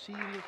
serious.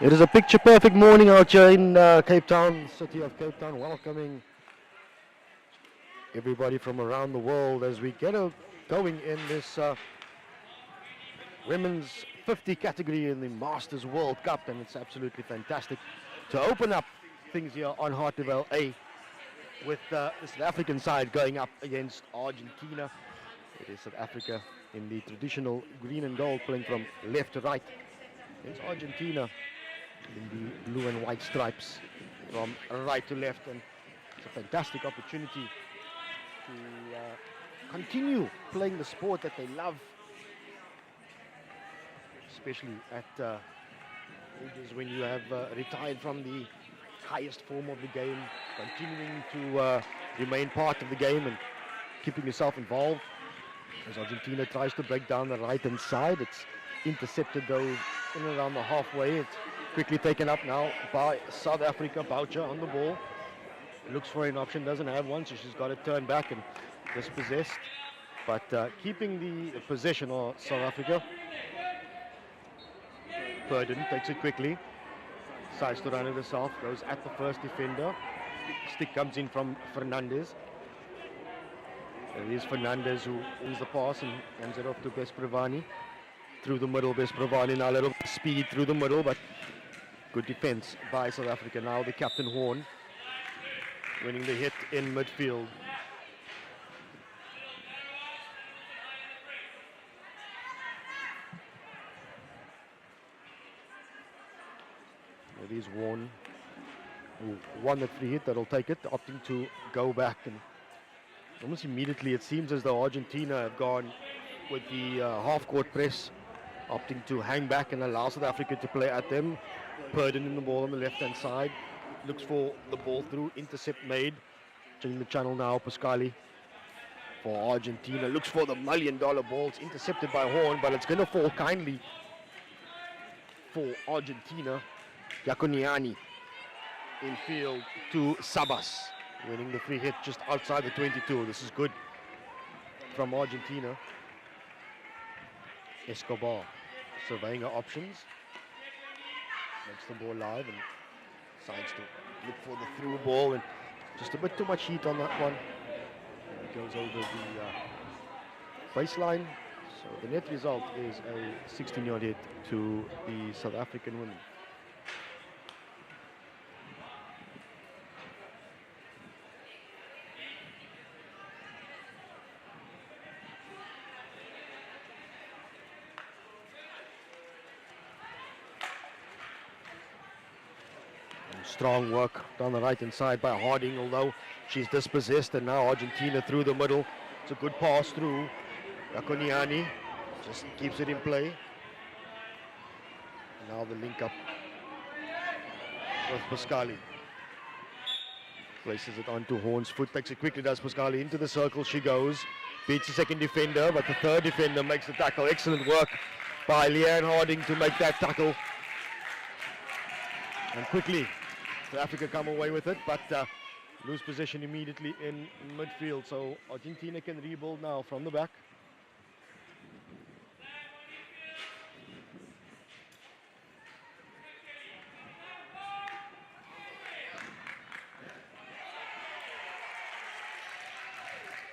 It is a picture-perfect morning out here in Cape Town, city of Cape Town, welcoming everybody from around the world as we get going in this women's 50 category in the Masters World Cup, and it's absolutely fantastic to open up things here on Hartlevel A with the South African side going up against Argentina. It is South Africa in the traditional green and gold, playing from left to right. It's Argentina in the blue and white stripes from right to left, and it's a fantastic opportunity to continue playing the sport that they love, especially at ages when you have retired from the highest form of the game, continuing to remain part of the game and keeping yourself involved. As Argentina tries to break down the right-hand side, it's intercepted though in and around the halfway. It's quickly taken up now by South Africa. Boucher on the ball. Looks for an option, doesn't have one, so she's got to turn back and dispossessed. But keeping the possession of South Africa. Burden takes it quickly. Decides to run it herself. Goes at the first defender. Stick comes in from Fernandez. It is Fernandez who wins the pass and hands it off to Bespravani. Through the middle, Bespravani now a little speed through the middle, but good defense by South Africa. Now the captain Horn winning the hit in midfield. It is Warren who won the free hit. That'll take it, opting to go back, and almost immediately it seems as though Argentina have gone with the half-court press, opting to hang back and allow South Africa to play at them. Purden in the ball on the left-hand side, looks for the ball through, intercept made. Changing the channel now, Pascali for Argentina, looks for the $1 million ball. It's intercepted by Horn, but it's going to fall kindly for Argentina. Yakuniani in field to Sabas, winning the free hit just outside the 22. This is good from Argentina. Escobar surveying her options. Makes the ball live and decides to look for the through ball, and just a bit too much heat on that one. And it goes over the baseline. So the net result is a 16-yard hit to the South African women. Strong work down the right-hand side by Harding, although she's dispossessed, and now Argentina through the middle. It's a good pass through. Yakoniani just keeps it in play. Now the link up with Pascali. Places it onto Horn's foot, takes it quickly, does Pascali. Into the circle she goes. Beats the second defender, but the third defender makes the tackle. Excellent work by Leanne Harding to make that tackle. And quickly, South Africa come away with it, but lose possession immediately in midfield. So Argentina can rebuild now from the back.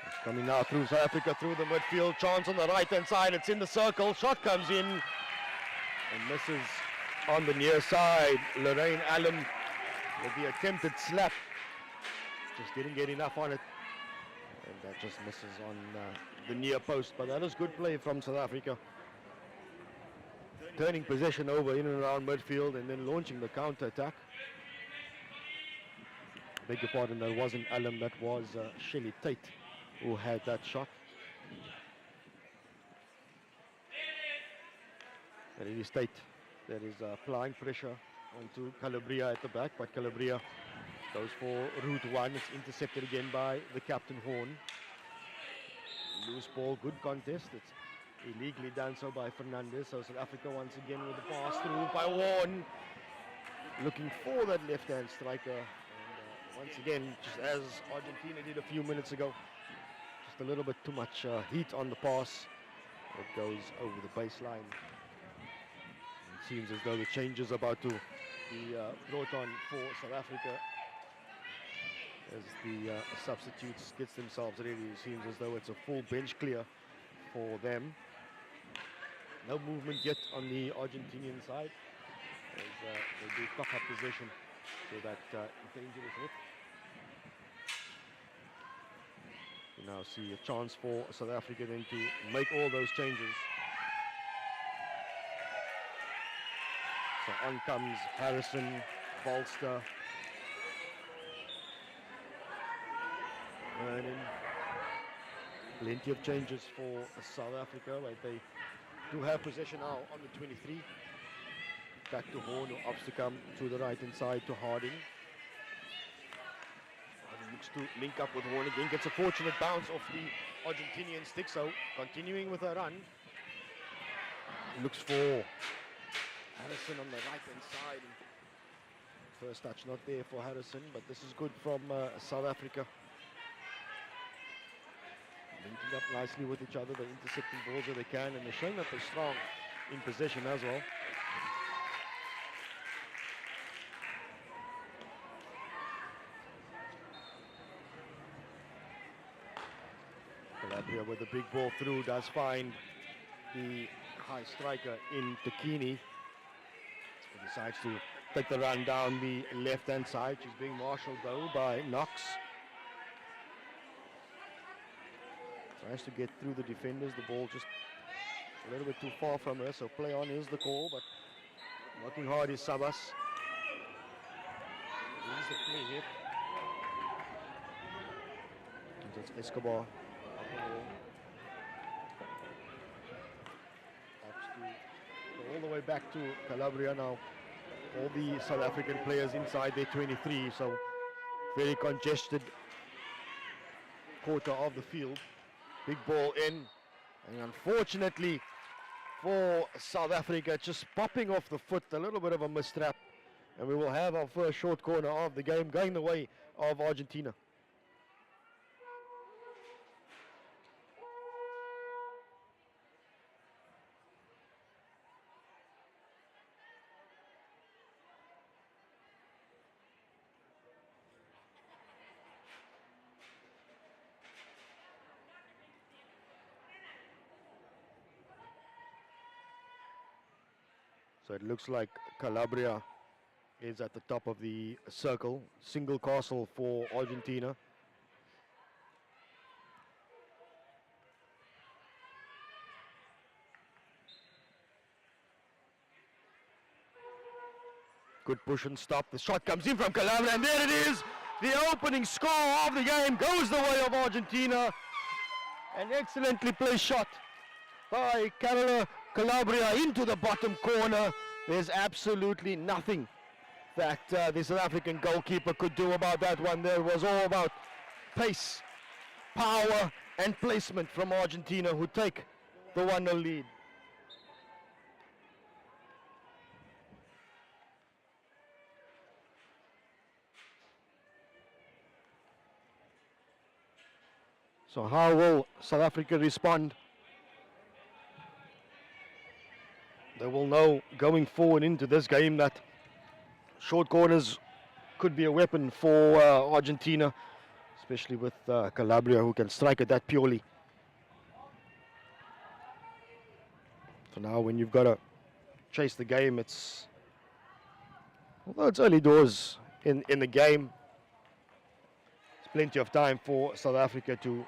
It's coming now through South Africa, through the midfield. Chance on the right-hand side. It's in the circle. Shot comes in and misses on the near side. Lorraine Allen with the attempted slap, just didn't get enough on it, and that just misses on the near post. But that is good play from South Africa, turning possession over in and around midfield and then launching the counter attack. Beg your pardon, that wasn't Allen, that was Shelley Tate who had that shot. And it is Tate that is applying pressure onto Calabria at the back, but Calabria goes for route one. It's intercepted again by the captain Horn. Loose ball, good contest. It's illegally done so by Fernandez. So South Africa once again with the pass through by Horn, looking for that left-hand striker. And once again, just as Argentina did a few minutes ago, just a little bit too much heat on the pass. It goes over the baseline. Seems as though the change is about to be brought on for South Africa as the substitutes gets themselves ready. It seems as though it's a full bench clear for them. No movement yet on the Argentinian side as they do cock up possession to that dangerous hit. We now see a chance for South Africa then to make all those changes. So on comes Harrison, Bolster, Vernon. Plenty of changes for South Africa, but they do have possession now on the 23. Back to Horn, who opts to come to the right-hand side to Harding. Harding looks to link up with Horn again. Gets a fortunate bounce off the Argentinian stick. So continuing with her run. Looks for Harrison on the right-hand side. First touch not there for Harrison, but this is good from South Africa. Linking up nicely with each other. They're intercepting balls where they can, and they're showing that they're strong in possession as well. Calabria with the big ball through does find the high striker in Takini. He decides to take the run down the left-hand side. She's being marshaled though by Knox. Tries to get through the defenders. The ball just a little bit too far from her, so play on is the call, but working hard is Sabas. Here's the play hit. And it's Escobar. All the way back to Calabria now. All the South African players inside their 23, so very congested quarter of the field. Big ball in, and unfortunately for South Africa, just popping off the foot, a little bit of a mistrap, and we will have our first short corner of the game going the way of Argentina. So it looks like Calabria is at the top of the circle. Single castle for Argentina. Good push and stop. The shot comes in from Calabria, and there it is. The opening score of the game goes the way of Argentina. An excellently placed shot by Calabria into the bottom corner. There's absolutely nothing that the South African goalkeeper could do about that one. There was all about pace, power and placement from Argentina, who take the 1-0 lead. So how will South Africa respond? They will know going forward into this game that short corners could be a weapon for Argentina, especially with Calabria, who can strike at that purely. So now when you've got to chase the game, although it's early doors in the game, there's plenty of time for South Africa to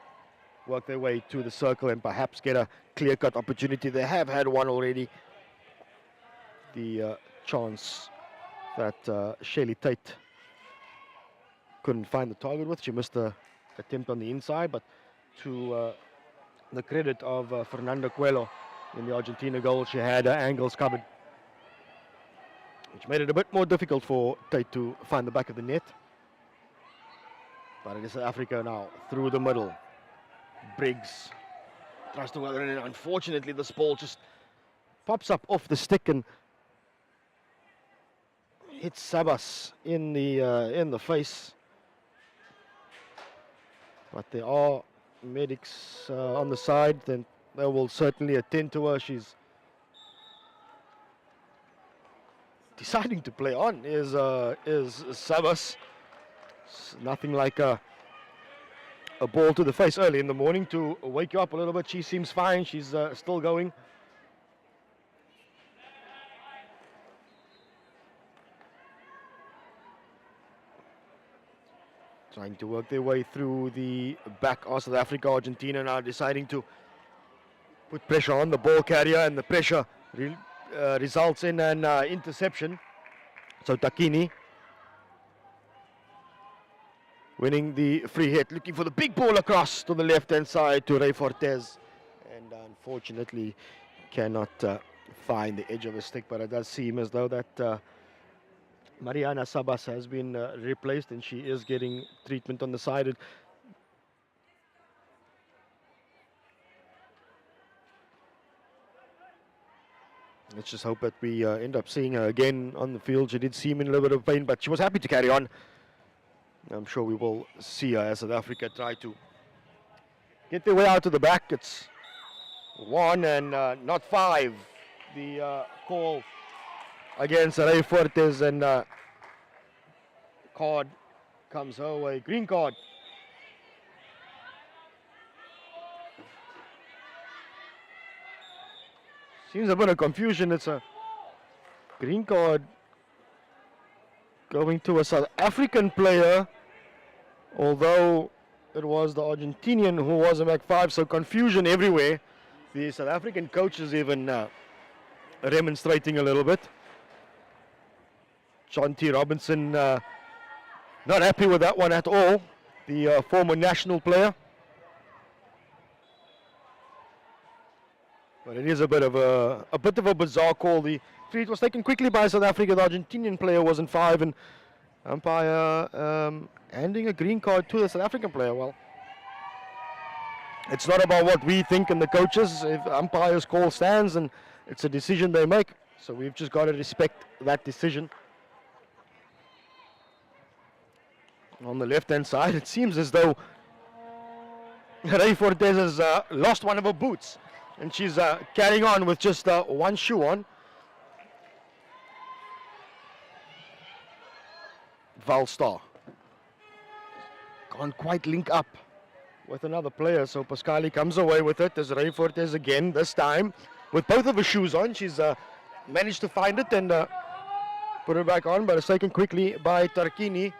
work their way to the circle and perhaps get a clear-cut opportunity. They have had one already. The chance that Shelley Tate couldn't find the target with. She missed the attempt on the inside, but to the credit of Fernanda Coelho in the Argentina goal, she had her angles covered, which made it a bit more difficult for Tate to find the back of the net. But it is South Africa now through the middle. Briggs tries to weather it in. Unfortunately, this ball just pops up off the stick and hits Sabas in the face. But there are medics on the side, then they will certainly attend to her. She's deciding to play on is Sabas. It's nothing like a ball to the face early in the morning to wake you up a little bit. She seems fine. She's still going. Trying to work their way through the back of South Africa. Argentina now deciding to put pressure on the ball carrier, and the pressure results in an interception. So Takini winning the free hit, looking for the big ball across to the left-hand side to Ray Fortes, and unfortunately cannot find the edge of a stick, but it does seem as though that Mariana Sabas has been replaced, and she is getting treatment on the side. Let's just hope that we end up seeing her again on the field. She did seem in a little bit of pain, but she was happy to carry on. I'm sure we will see her as South Africa try to get their way out to the back. It's 1 and not 5. The call against Ray Fortes, and card comes her way. Green card. Seems a bit of confusion. It's a green card going to a South African player, although it was the Argentinian who was a Mac 5, so confusion everywhere. The South African coaches even demonstrating a little bit. John T. Robinson not happy with that one at all, the former national player. But it is a bit of a bizarre call. The free hit was taken quickly by South Africa. The Argentinian player was in 5, and umpire handing a green card to the South African player. Well, it's not about what we think and the coaches. If umpire's call stands, and it's a decision they make, so we've just got to respect that decision. On the left-hand side, it seems as though Ray Fortes has lost one of her boots, and she's carrying on with just one shoe on. Valstar can't quite link up with another player, so Pascali comes away with it as Ray Fortes again, this time with both of her shoes on. She's managed to find it and put it back on, but it's taken quickly by Tarquini.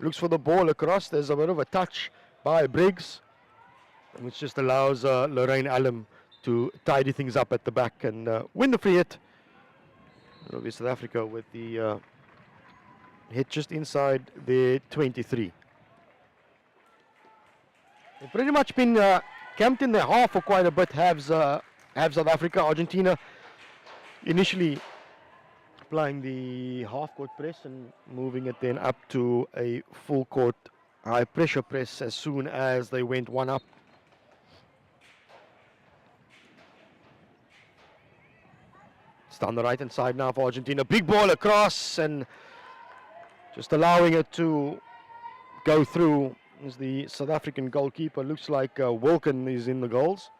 Looks for the ball across. There's a bit of a touch by Briggs, which just allows Lorraine Allum to tidy things up at the back and win the free hit. It'll be South Africa with the hit just inside the 23. They've pretty much been camped in their half for quite a bit, have South Africa. Argentina initially applying the half-court press and moving it then up to a full-court high-pressure press as soon as they went one up. It's down the right-hand side now for Argentina. Big ball across and just allowing it to go through is the South African goalkeeper. Looks like Wilken is in the goals.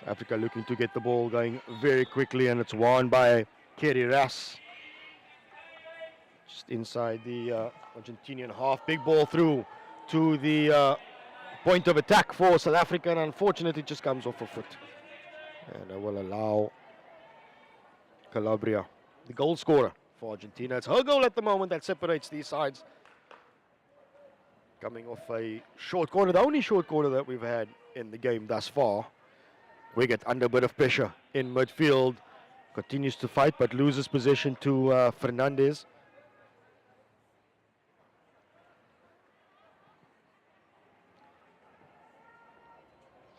Africa looking to get the ball going very quickly, and it's won by Kerry Ras. Just inside the Argentinian half. Big ball through to the point of attack for South Africa, and unfortunately it just comes off a foot. And it will allow Calabria, the goal scorer for Argentina. It's her goal at the moment that separates these sides. Coming off a short corner, the only short corner that we've had in the game thus far. We get under a bit of pressure in midfield. Continues to fight but loses possession to Fernandez.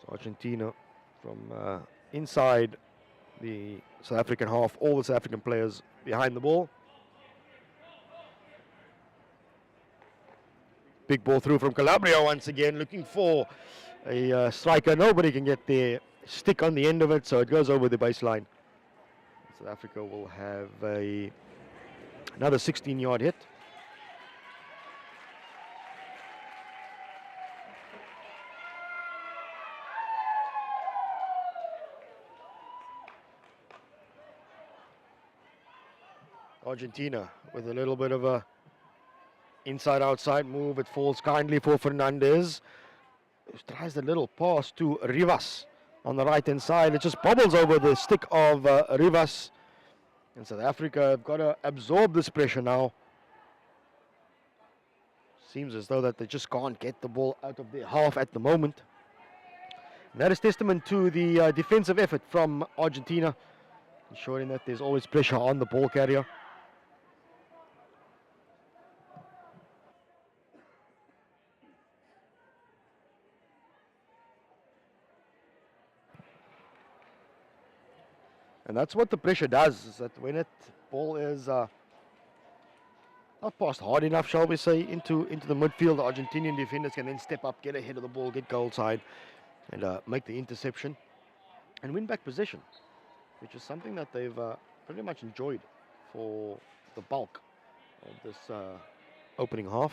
So Argentina from inside the South African half, all the South African players behind the ball. Big ball through from Calabria once again, looking for a striker. Nobody can get their stick on the end of it, so it goes over the baseline. South Africa will have another 16-yard hit. Argentina with a little bit of a inside-outside move. It falls kindly for Fernandez. He tries the little pass to Rivas on the right-hand side. It just bobbles over the stick of Rivas. And South Africa have got to absorb this pressure now. Seems as though that they just can't get the ball out of their half at the moment. And that is testament to the defensive effort from Argentina, ensuring that there's always pressure on the ball carrier. And that's what the pressure does, is that when ball is not passed hard enough, shall we say, into the midfield, the Argentinian defenders can then step up, get ahead of the ball, get goal side, and make the interception and win back possession, which is something that they've pretty much enjoyed for the bulk of this opening half.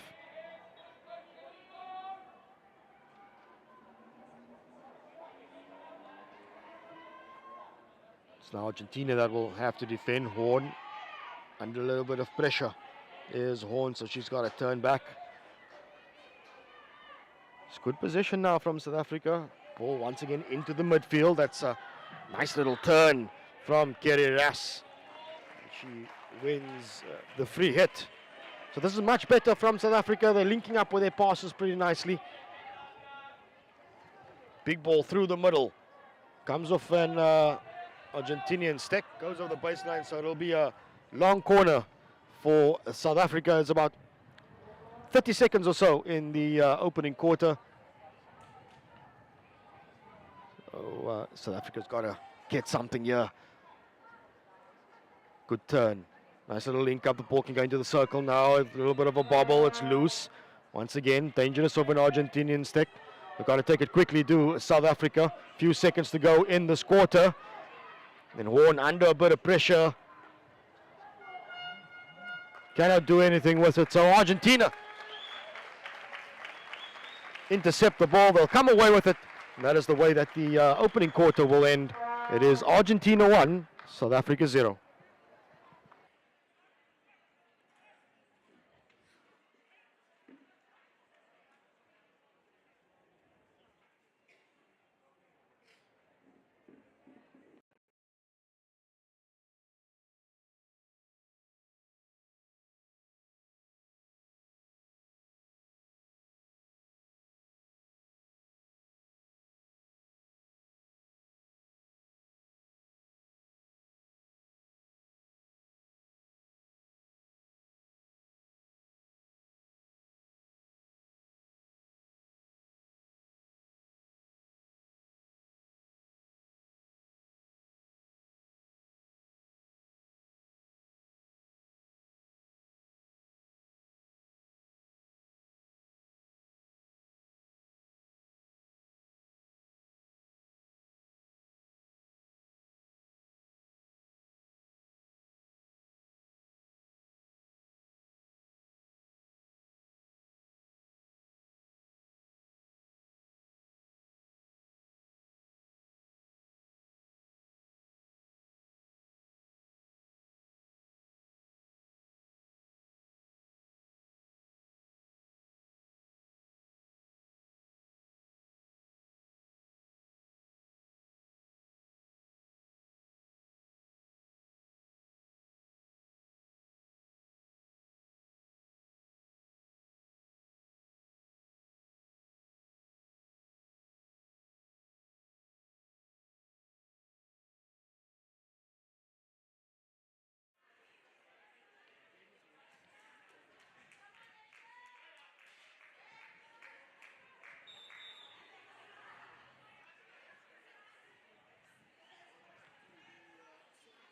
It's now Argentina that will have to defend. Horn under a little bit of pressure. There's Horn, so she's got to turn back. It's good position now from South Africa. Ball once again into the midfield. That's a nice little turn from Kerry Ras. She wins the free hit. So this is much better from South Africa. They're linking up with their passes pretty nicely. Big ball through the middle. Comes off an Argentinian stick. Goes over the baseline, so it'll be a long corner for South Africa. It's about 30 seconds or so in the opening quarter. So, South Africa's got to get something here. Good turn. Nice little link up. The ball can go into the circle now. A little bit of a bobble. It's loose. Once again, dangerous of an Argentinian stick. They've got to take it quickly, do South Africa. Few seconds to go in this quarter. Then Horn under a bit of pressure. Cannot do anything with it. So Argentina intercept the ball. They'll come away with it. And that is the way that the opening quarter will end. It is Argentina 1, South Africa 0.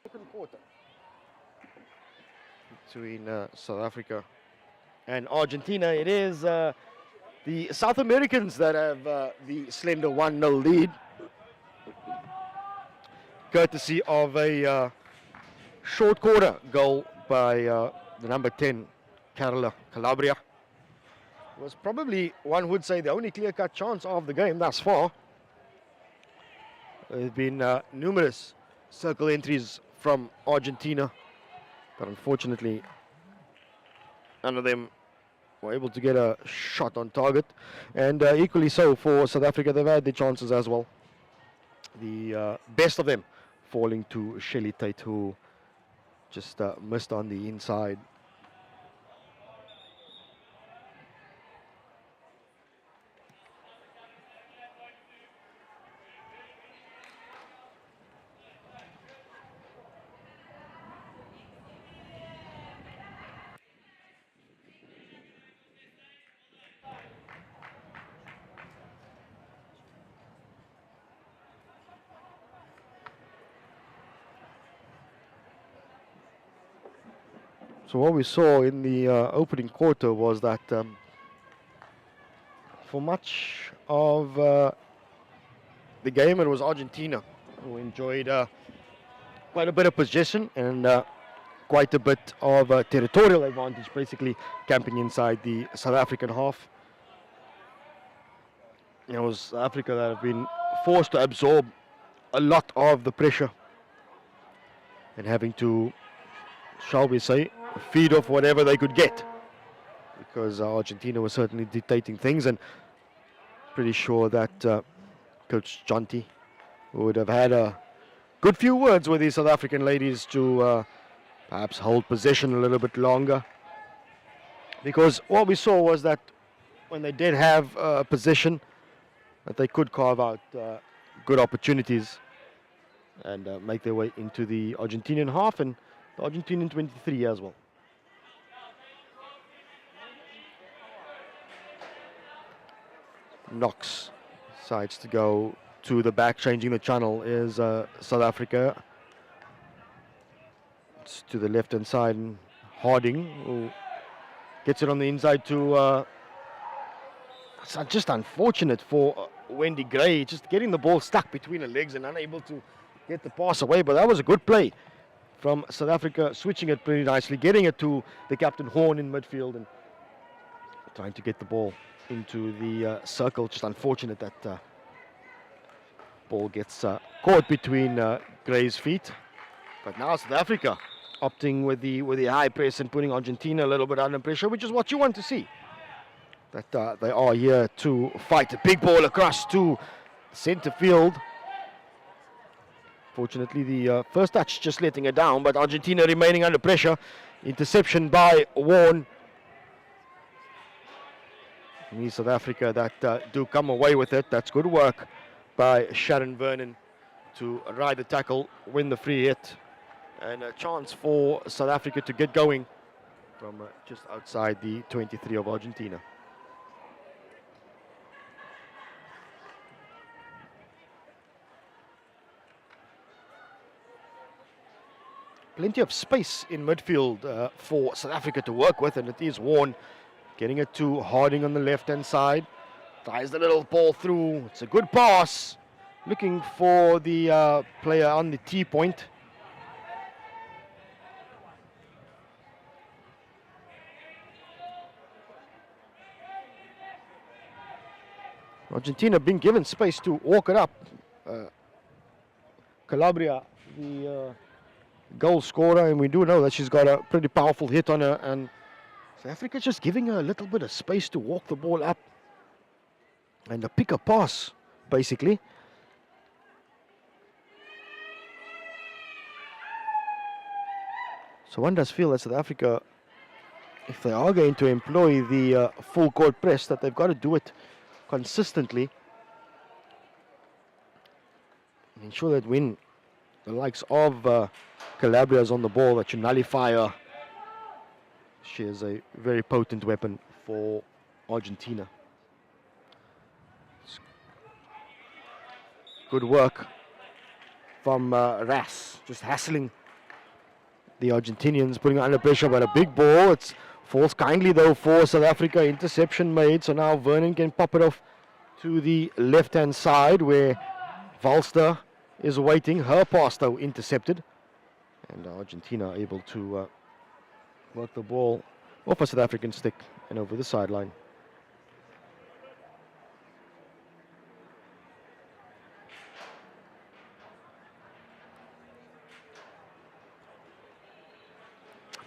Second quarter between South Africa and Argentina. It is the South Americans that have the slender 1-0 lead, courtesy of a short quarter goal by the number 10, Carla Calabria. It was probably, one would say, the only clear-cut chance of the game thus far. There have been numerous circle entries from Argentina, but unfortunately none of them were able to get a shot on target, and equally so for South Africa. They've had their chances as well, the best of them falling to Shelley Tate, who just missed on the inside. So what we saw in the opening quarter was that for much of the game, it was Argentina who enjoyed quite a bit of possession and quite a bit of territorial advantage, basically camping inside the South African half. It was South Africa that have been forced to absorb a lot of the pressure and having to, shall we say, feed off whatever they could get, because Argentina was certainly dictating things, and pretty sure that Coach Jonty would have had a good few words with the South African ladies to perhaps hold possession a little bit longer, because what we saw was that when they did have possession, that they could carve out good opportunities and make their way into the Argentinian half and the Argentinian 23 as well. Knox decides to go to the back, changing the channel is South Africa. It's to the left hand side, and Harding who gets it on the inside to it's just unfortunate for Wendy Gray, just getting the ball stuck between her legs and unable to get the pass away, but that was a good play from South Africa, switching it pretty nicely, getting it to the captain Horn in midfield and trying to get the ball into the circle. Just unfortunate that ball gets caught between Gray's feet. But now South Africa opting with the high press and putting Argentina a little bit under pressure, which is what you want to see. That they are here to fight a big ball across to center field. Fortunately, the first touch just letting it down, but Argentina remaining under pressure. Interception by Warren. And South Africa that do come away with it. That's good work by Sharon Vernon to ride the tackle, win the free hit, and a chance for South Africa to get going from just outside the 23 of Argentina. Plenty of space in midfield for South Africa to work with, and it is Warren getting it to Harding on the left-hand side. Tries the little ball through. It's a good pass. Looking for the player on the T-point. Argentina being given space to walk it up. Calabria, the goal scorer, and we do know that she's got a pretty powerful hit on her, and South Africa just giving her a little bit of space to walk the ball up and a pick a pass, basically. So one does feel that South Africa, if they are going to employ the full court press, that they've got to do it consistently. Ensure that when the likes of Calabria's on the ball, that you nullify her. She is a very potent weapon for Argentina. Good work from Ras, just hassling the Argentinians, putting her under pressure, but a big ball. It falls kindly though for South Africa. Interception made, so now Vernon can pop it off to the left-hand side where Valster is waiting. Her pass though intercepted, and Argentina able to work the ball off a South African stick and over the sideline.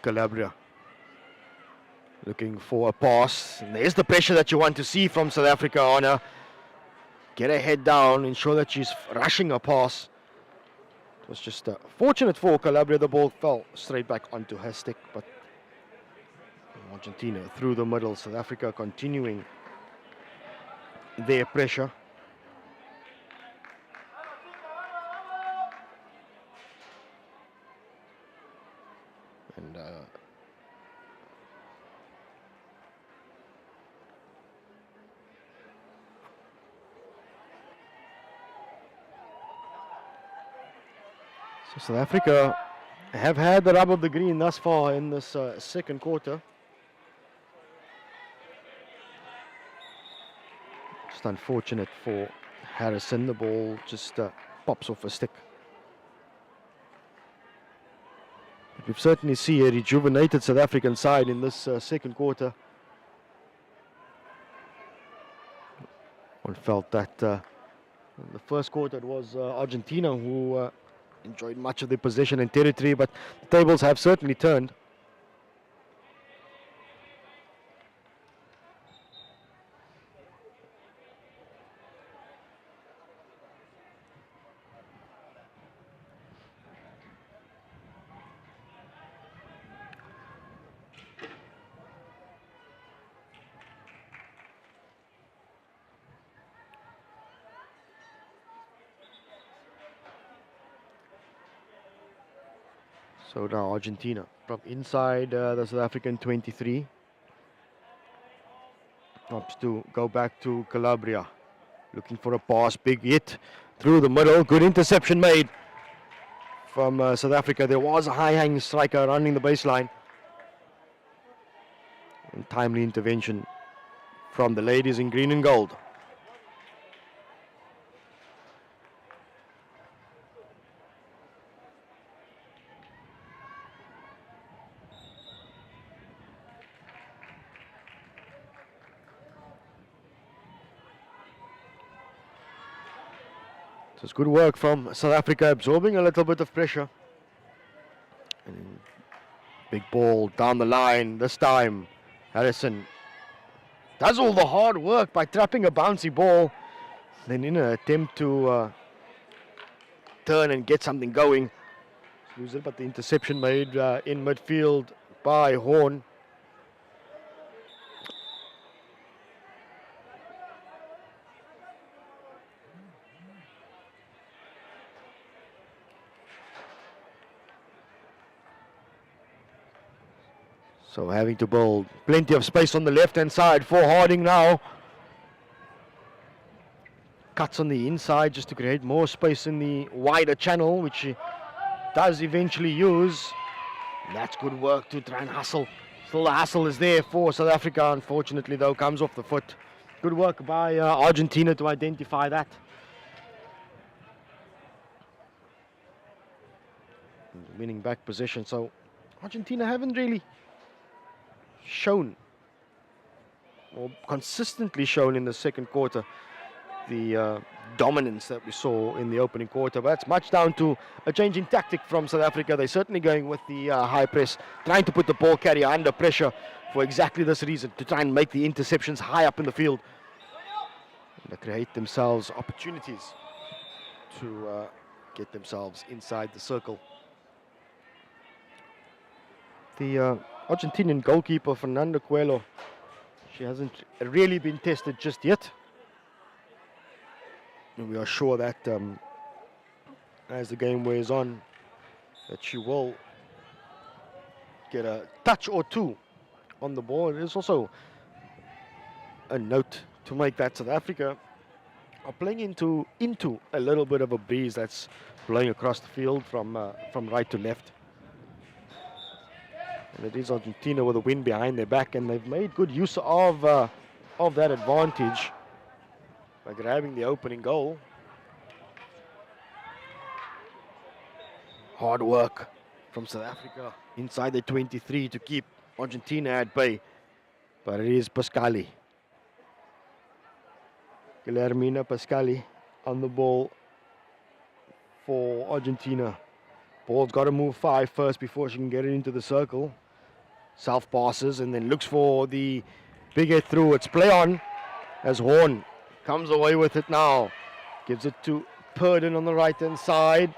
Calabria looking for a pass, and there's the pressure that you want to see from South Africa on her. Get her head down, ensure that she's rushing a pass. It was just fortunate for Calabria, the ball fell straight back onto her stick, but Argentina through the middle, South Africa continuing their pressure. And so South Africa have had the rub of the green thus far in this second quarter. Just unfortunate for Harrison. The ball just pops off a stick. But we've certainly seen a rejuvenated South African side in this second quarter. One felt that in the first quarter it was Argentina who enjoyed much of their possession and territory, but the tables have certainly turned. So now Argentina from inside the South African 23. Opts to go back to Calabria. Looking for a pass, big hit through the middle. Good interception made from South Africa. There was a high-hanging striker running the baseline. And timely intervention from the ladies in green and gold. So it's good work from South Africa, absorbing a little bit of pressure. And big ball down the line this time. Harrison does all the hard work by trapping a bouncy ball. Then in an attempt to turn and get something going, lose it, but the interception made in midfield by Horn. So having to build plenty of space on the left-hand side for Harding now. Cuts on the inside just to create more space in the wider channel, which he does eventually use. And that's good work to try and hustle. Still the hustle is there for South Africa. Unfortunately, though, comes off the foot. Good work by Argentina to identify that. And winning back position. So Argentina haven't really shown, or consistently shown in the second quarter, the dominance that we saw in the opening quarter. But that's much down to a change in tactic from South Africa. They're certainly going with the high press, trying to put the ball carrier under pressure for exactly this reason, to try and make the interceptions high up in the field. And they create themselves opportunities to get themselves inside the circle. The Argentinian goalkeeper Fernando Coelho, she hasn't really been tested just yet. And we are sure that as the game wears on, that she will get a touch or two on the ball. There's also a note to make that South Africa are playing into a little bit of a breeze that's blowing across the field from right to left. And it is Argentina with a wind behind their back, and they've made good use of that advantage by grabbing the opening goal. Hard work from South Africa inside the 23 to keep Argentina at bay. But it is Pascali. Guillermina Pascali on the ball for Argentina. Ball's got to move 5 first before she can get it into the circle. Self passes and then looks for the big hit through. It's play on as Horn comes away with it now. Gives it to Purdon on the right hand side.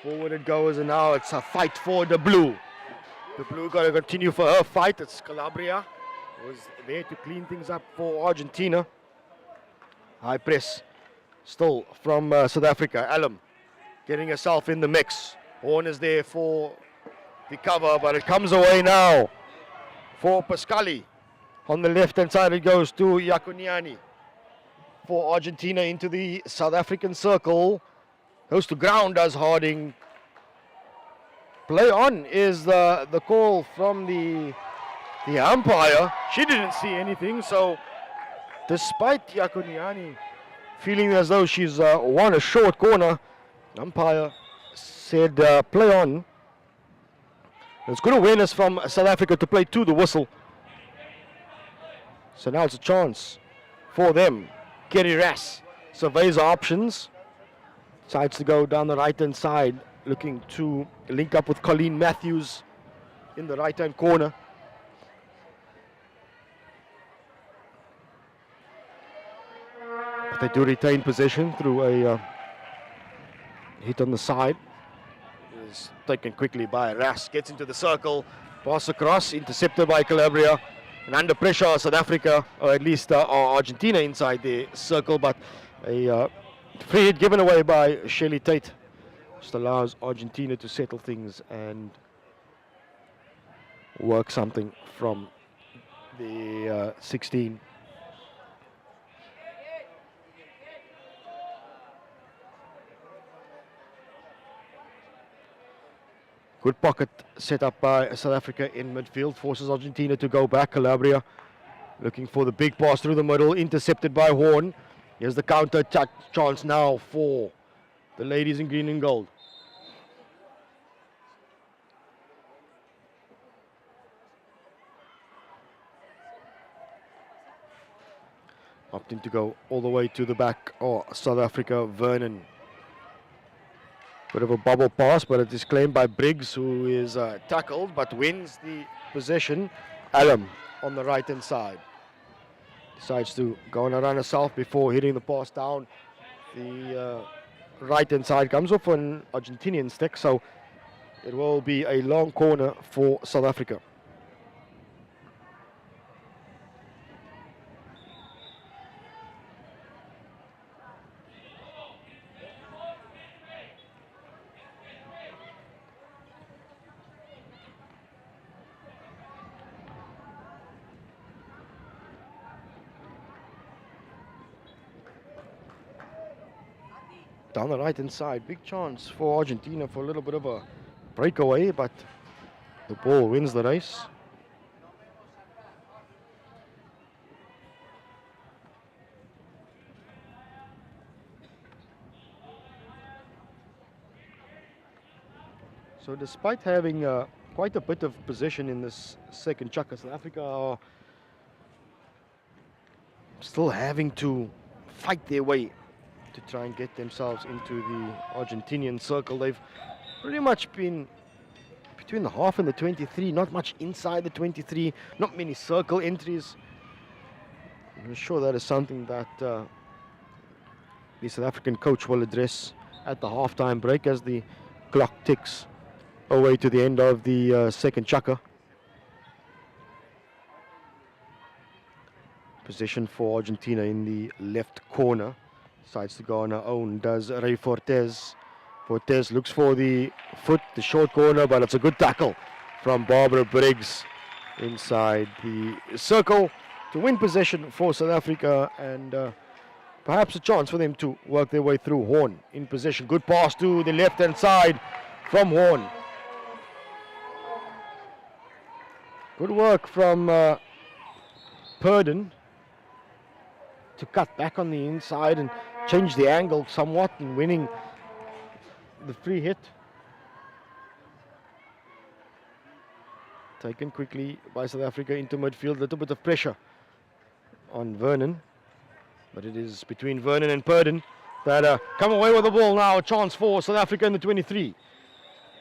Forward it goes, and now it's a fight for the blue. The blue got to continue for her fight. It's Calabria was there to clean things up for Argentina. High press still from South Africa. Alum getting herself in the mix. Horn is there for the cover, but it comes away now for Pascali. On the left-hand side it goes to Iaconiani for Argentina into the South African circle. Goes to ground, does Harding. Play on is the call from the umpire. She didn't see anything, so despite Yakuniani feeling as though she's won a short corner, umpire said play on. It's good awareness from South Africa to play to the whistle. So now it's a chance for them. Kerry Rass surveys the options. Decides to go down the right-hand side, looking to link up with Colleen Matthews in the right-hand corner. But they do retain possession through a hit on the side. Is taken quickly by Rass, gets into the circle, pass across, intercepted by Calabria. And under pressure, South Africa, or at least Argentina inside the circle, but a free hit given away by Shelley Tate. Just allows Argentina to settle things and work something from the 16. Good pocket set up by South Africa in midfield, forces Argentina to go back. Calabria looking for the big pass through the middle, intercepted by Horn. Here's the counter chance now for the ladies in green and gold. Opting to go all the way to the back. South Africa, Vernon. Bit of a bubble pass, but it is claimed by Briggs, who is tackled, but wins the possession. Allen on the right-hand side. Decides to go on a run herself before hitting the pass down. The right-hand side comes off an Argentinian stick, so it will be a long corner for South Africa. Down the right-hand side, big chance for Argentina for a little bit of a breakaway, but the ball wins the race. So despite having quite a bit of possession in this second chukka, South Africa are still having to fight their way to try and get themselves into the Argentinian circle. They've pretty much been between the half and the 23, not much inside the 23, not many circle entries. I'm sure that is something that the South African coach will address at the halftime break as the clock ticks away to the end of the second chukka. Position for Argentina in the left corner. Decides to go on her own, does Ray Fortes. Fortes looks for the foot, the short corner, but it's a good tackle from Barbara Briggs inside the circle to win possession for South Africa, and perhaps a chance for them to work their way through. Horn in possession, good pass to the left-hand side from Horn. Good work from Purdon to cut back on the inside and change the angle somewhat in winning the free hit. Taken quickly by South Africa into midfield, a little bit of pressure on Vernon, but it is between Vernon and Purdon that come away with the ball now. A chance for South Africa in the 23.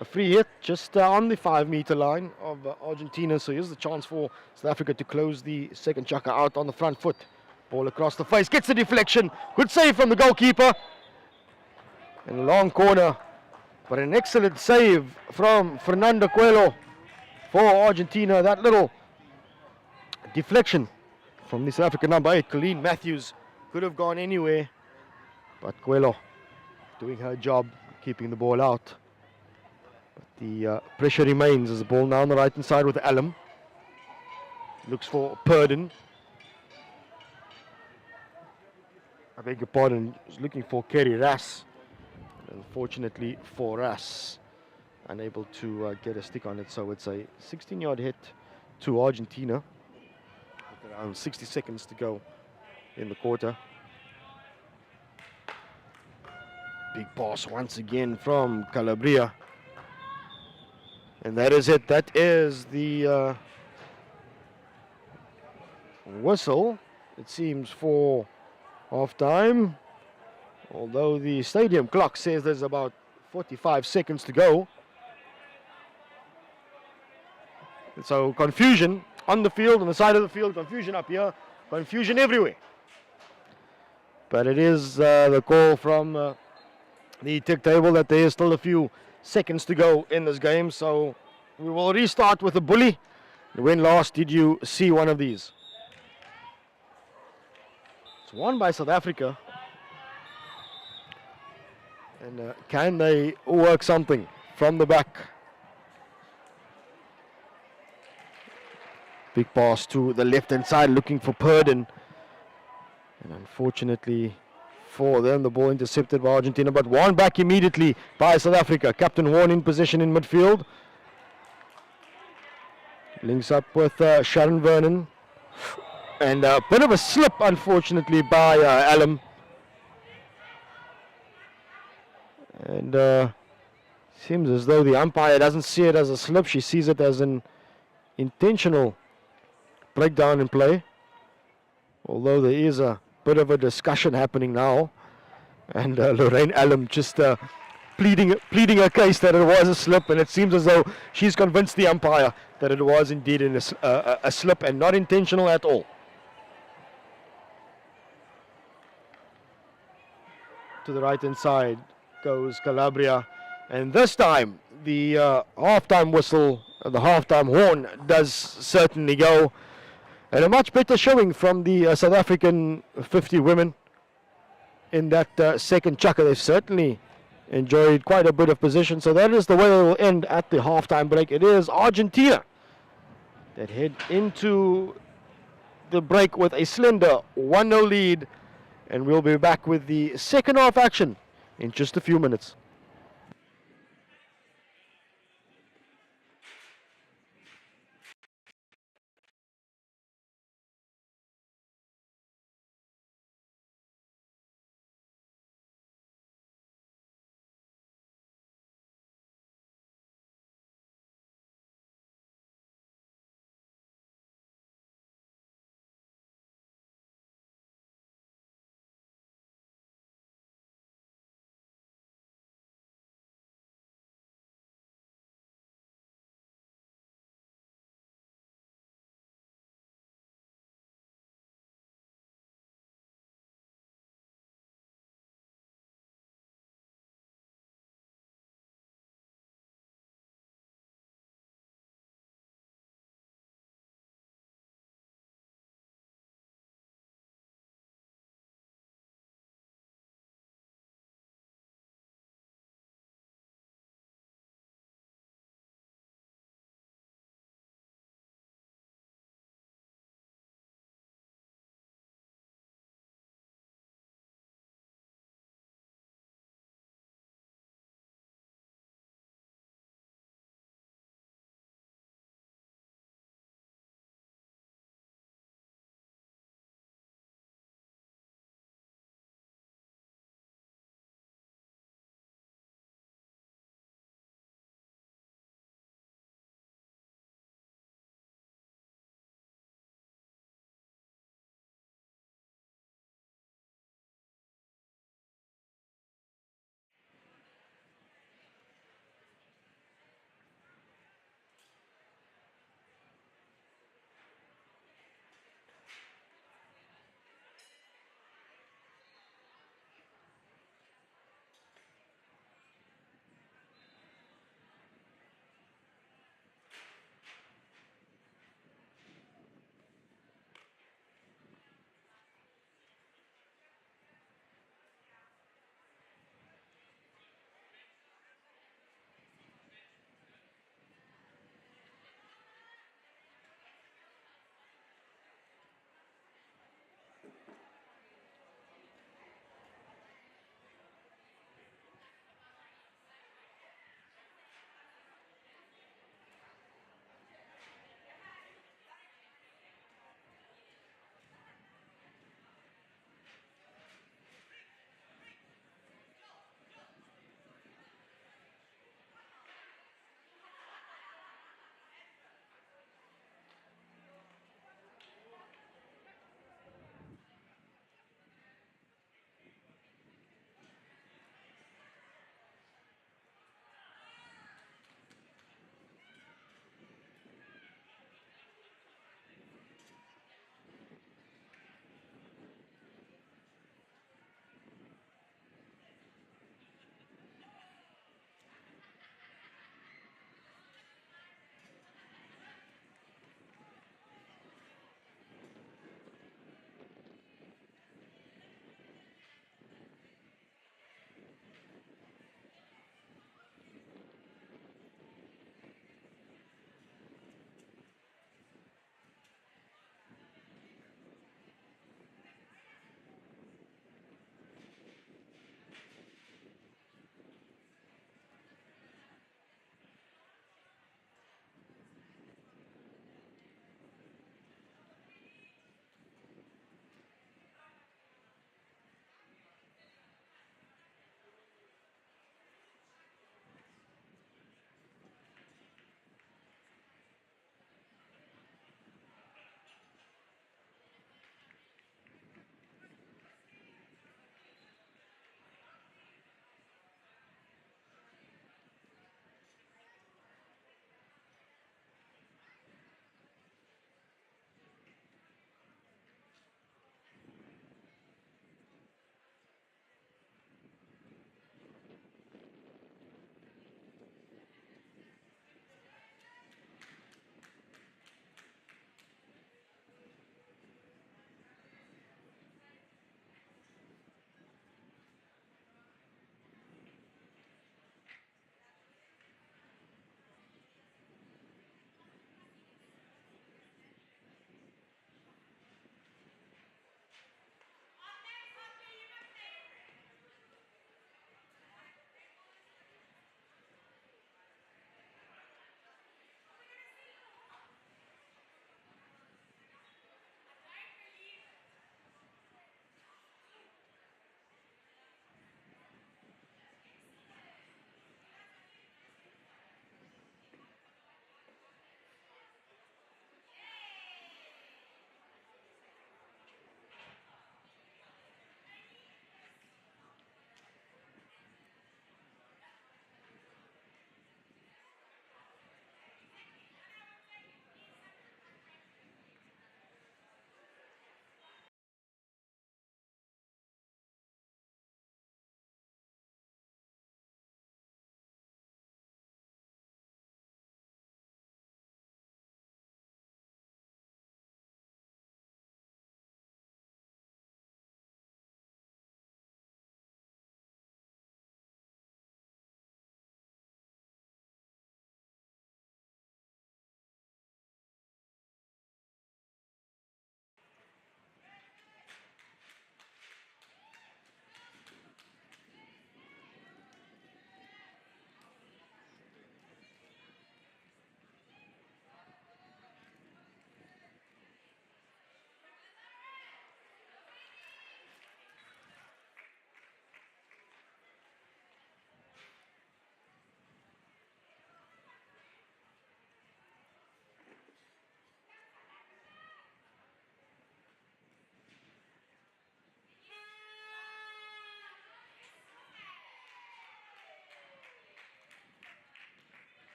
A free hit just on the 5-meter line of Argentina, so here's the chance for South Africa to close the second chukka out on the front foot. Ball across the face, gets the deflection. Good save from the goalkeeper. And a long corner, but an excellent save from Fernando Coelho for Argentina. That little deflection from the South African number 8, Colleen Matthews, could have gone anywhere, but Coelho doing her job, keeping the ball out. But the pressure remains as the ball now on the right-hand side with Allen. Looks for Purdon. I beg your pardon, was looking for Kerry Rass. Unfortunately for Rass, unable to get a stick on it. So it's a 16-yard hit to Argentina with around 60 seconds to go in the quarter. Big pass once again from Calabria. And that is it. That is the whistle, it seems, for half-time. Although the stadium clock says there's about 45 seconds to go. So confusion on the field, on the side of the field, confusion up here, confusion everywhere. But it is the call from the tick table that there is still a few seconds to go in this game. So we will restart with the bully. When last did you see one of these? It's won by South Africa. And can they work something from the back? Big pass to the left-hand side, looking for Purden. And unfortunately for them, the ball intercepted by Argentina, but won back immediately by South Africa. Captain Warren in position in midfield. Links up with Sharon Vernon. And a bit of a slip, unfortunately, by Alum. And seems as though the umpire doesn't see it as a slip. She sees it as an intentional breakdown in play. Although there is a bit of a discussion happening now. And Lorraine Alum just pleading her case that it was a slip. And it seems as though she's convinced the umpire that it was indeed a slip and not intentional at all. To the right-hand side goes Calabria. And this time, the half-time whistle, the half-time horn does certainly go. And a much better showing from the South African 50 women in that second chukker. They've certainly enjoyed quite a bit of possession. So that is the way it will end at the half-time break. It is Argentina that head into the break with a slender 1-0 lead. And we'll be back with the second half action in just a few minutes.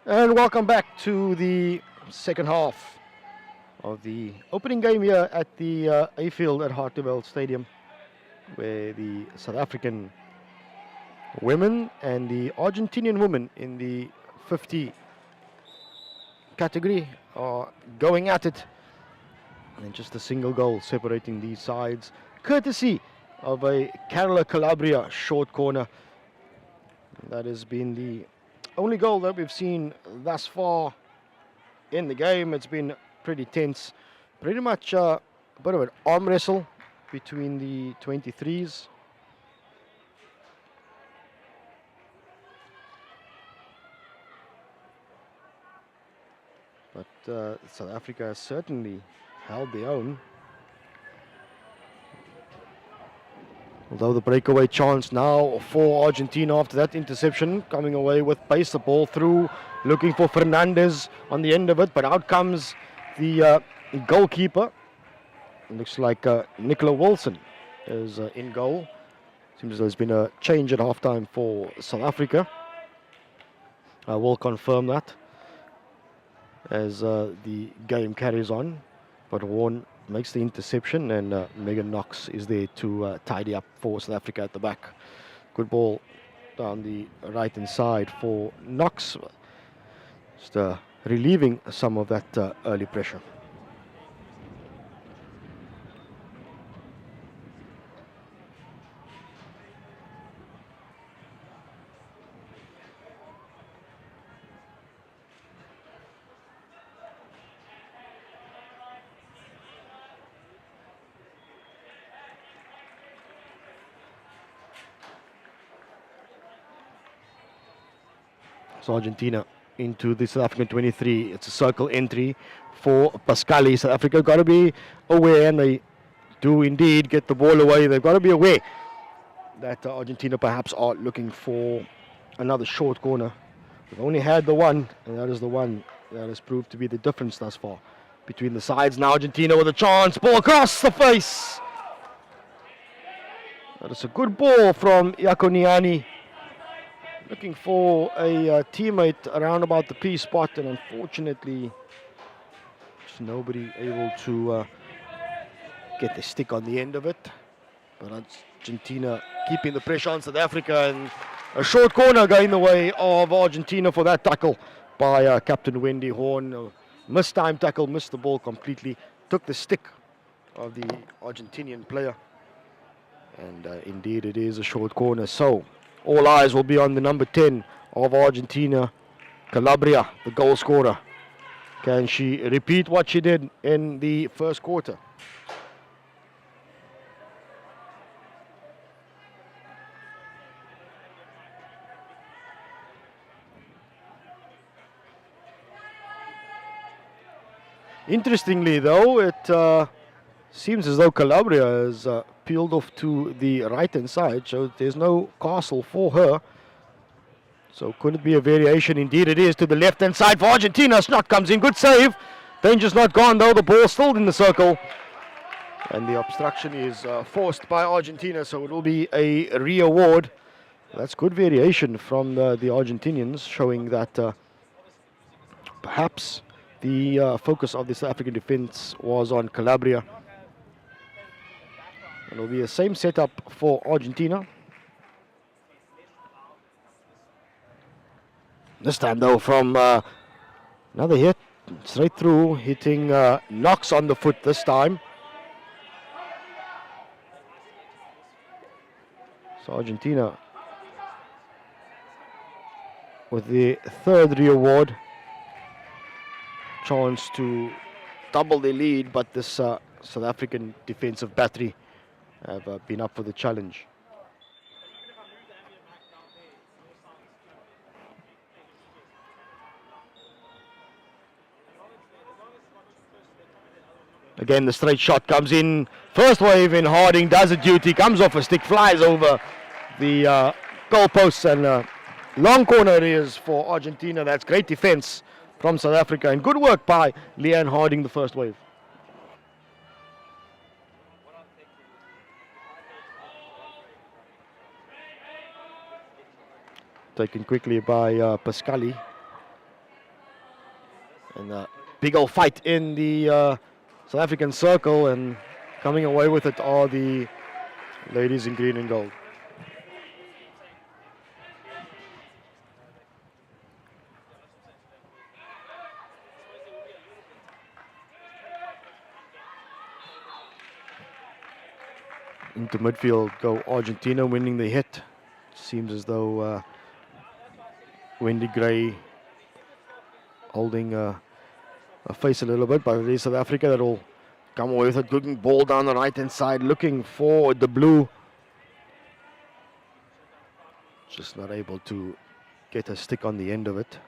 And welcome back to the second half of the opening game here at the A Field at Harteveld Stadium, where the South African women and the Argentinian women in the 50 category are going at it. And just a single goal separating these sides, courtesy of a Carola Calabria short corner. That has been the only goal that we've seen thus far in the game. It's been pretty tense, pretty much a bit of an arm wrestle between the 23s. But South Africa has certainly held their own. Although the breakaway chance now for Argentina after that interception, coming away with pace, the ball through, looking for Fernandez on the end of it, but out comes the goalkeeper. It looks like Nicola Wilson is in goal. Seems there's been a change at halftime for South Africa. I will confirm that as the game carries on, but Warren makes the interception, and Megan Knox is there to tidy up for South Africa at the back. Good ball down the right-hand side for Knox, just relieving some of that early pressure. So Argentina into the South African 23. It's a circle entry for Pascali. South Africa got to be aware, and they do indeed get the ball away. They've got to be aware that Argentina perhaps are looking for another short corner. They've only had the one, and that is the one that has proved to be the difference thus far between the sides. Now Argentina with a chance. Ball across the face. That is a good ball from Iaconiani. Looking for a teammate around about the P spot, and unfortunately, just nobody able to get the stick on the end of it. But Argentina keeping the pressure on South Africa, and a short corner going the way of Argentina for that tackle by Captain Wendy Horn. A missed time tackle, missed the ball completely, took the stick of the Argentinian player, and indeed it is a short corner. So all eyes will be on the number 10 of Argentina, Calabria, the goal scorer. Can she repeat what she did in the first quarter? Interestingly though, it seems as though Calabria is peeled off to the right-hand side, so there's no castle for her. So could it be a variation? Indeed it is, to the left-hand side for Argentina. Snot comes in, good save. Danger's not gone though, the ball still in the circle. And the obstruction is forced by Argentina, so it will be a re-award. That's good variation from the Argentinians, showing that perhaps the focus of the South African defense was on Calabria. It will be the same setup for Argentina. This time though from another hit, straight through, hitting Knox on the foot this time. So Argentina with the third re-award. Chance to double the lead, but this South African defensive battery have been up for the challenge. Again, the straight shot comes in. First wave in, Harding does a duty, comes off a stick, flies over the goalposts, and long corner it is for Argentina. That's great defense from South Africa, and good work by Leanne Harding, the first wave. Taken quickly by Pascali. And a big old fight in the South African circle, and coming away with it are the ladies in green and gold. Into midfield go Argentina, winning the hit. Seems as though Wendy Gray holding a face a little bit, but it is South Africa that will come away with it. Cooking ball down the right hand side, looking for the blue. Just not able to get a stick on the end of it.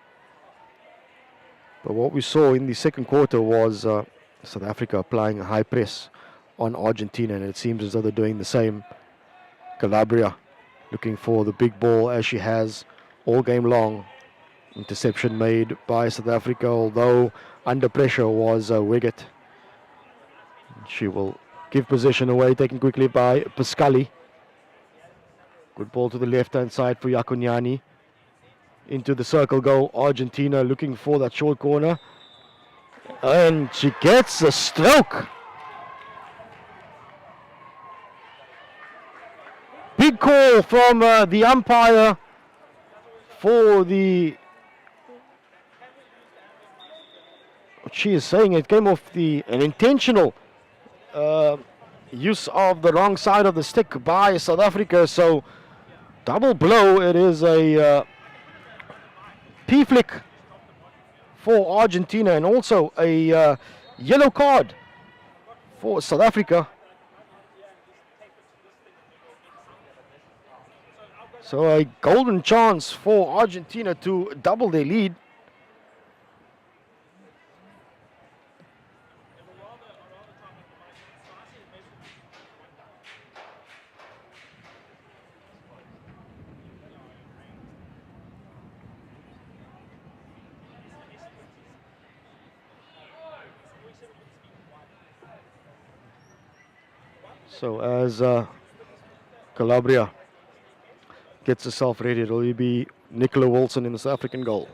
But what we saw in the second quarter was South Africa applying a high press on Argentina, and it seems as though they're doing the same. Calabria looking for the big ball as she has all game long. Interception made by South Africa, although under pressure was Wiggett. She will give possession away, taken quickly by Pascali. Good ball to the left-hand side for Yakunyani. Into the circle go Argentina, looking for that short corner. And she gets a stroke. Big call from the umpire for the... What she is saying, it came off an intentional use of the wrong side of the stick by South Africa. So double blow. It is a P-flick for Argentina, and also a yellow card for South Africa. So a golden chance for Argentina to double their lead. So as Calabria gets herself ready, it'll be Nicola Wilson in the South African goal.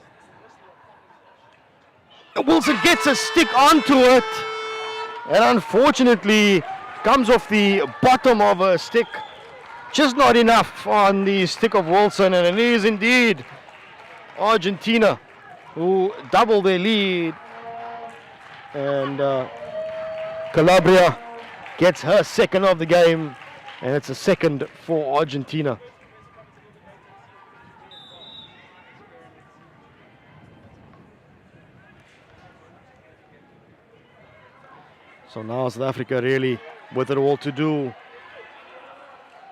And Wilson gets a stick onto it, and unfortunately comes off the bottom of her stick. Just not enough on the stick of Wilson, and it is indeed Argentina who double their lead. And Calabria gets her second of the game, and it's a second for Argentina. So now South Africa really with it all to do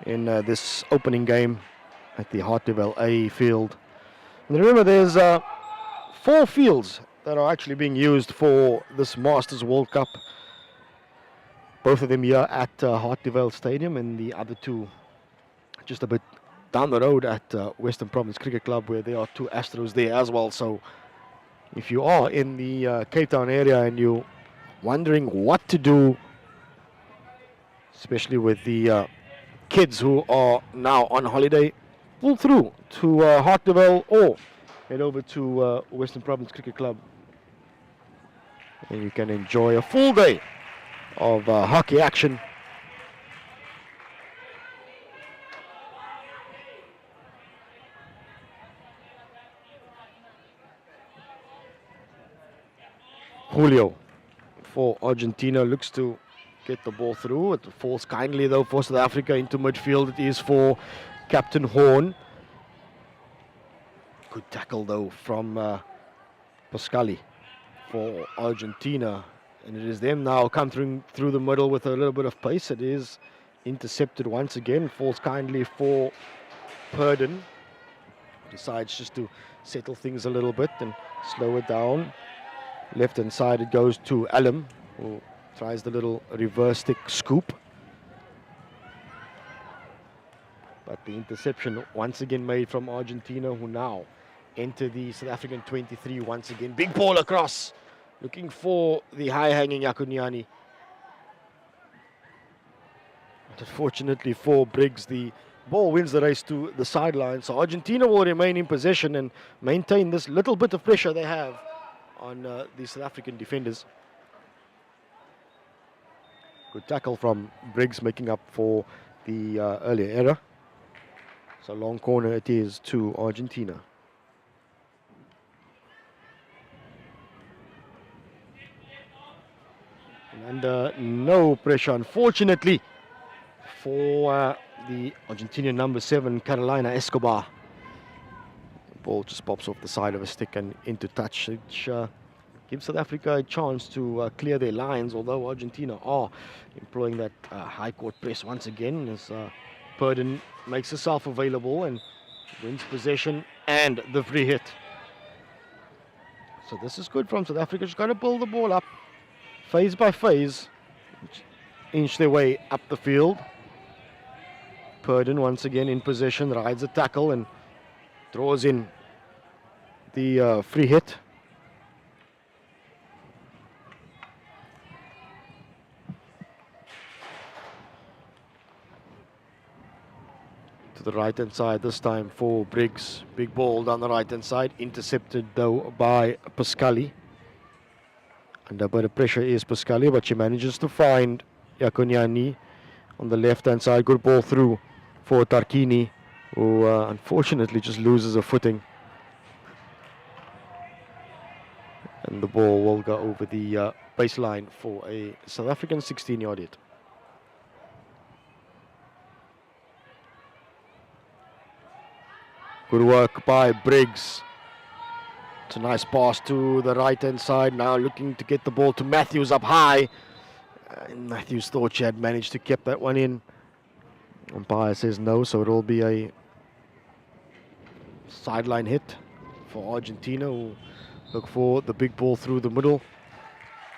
in this opening game at the Harteville A field. And remember, there's 4 fields that are actually being used for this Masters World Cup. Both of them here at Harteville Stadium, and the other 2 just a bit down the road at Western Province Cricket Club, where there are 2 Astros there as well. So if you are in the Cape Town area and you're wondering what to do, especially with the kids who are now on holiday, pull through to Harteville or head over to Western Province Cricket Club, and you can enjoy a full day of hockey action. Julio for Argentina looks to get the ball through. It falls kindly though for South Africa into midfield. It is for Captain Horn. Good tackle though from Pascali for Argentina. And it is them now come through the middle with a little bit of pace. It is intercepted once again. Falls kindly for Purdon. Decides just to settle things a little bit and slow it down. Left hand side it goes to Alum, who tries the little reverse stick scoop. But the interception once again made from Argentina, who now enter the South African 23 once again. Big ball across, looking for the high-hanging Yakunyani. Unfortunately for Briggs, the ball wins the race to the sideline. So Argentina will remain in possession and maintain this little bit of pressure they have on the South African defenders. Good tackle from Briggs, making up for the earlier error. So long corner it is to Argentina. And under no pressure, unfortunately, for the Argentinian number 7, Carolina Escobar. The ball just pops off the side of a stick and into touch, which gives South Africa a chance to clear their lines, although Argentina are employing that high court press once again as Purdon makes herself available and wins possession and the free hit. So this is good from South Africa. Just got to build the ball up phase by phase, inch their way up the field. Purdon once again in possession, rides a tackle and throws in the free hit. To the right hand side this time for Briggs. Big ball down the right hand side, intercepted though by Pascali. Under a bit of pressure is Pascali, but she manages to find Yakuniani on the left hand side. Good ball through for Tarquini, who unfortunately just loses a footing. And the ball will go over the baseline for a South African 16-yard hit. Good work by Briggs. It's a nice pass to the right-hand side. Now looking to get the ball to Matthews up high. Matthews thought she had managed to keep that one in. Umpire says no, so it will be a sideline hit for Argentina, who look for the big ball through the middle.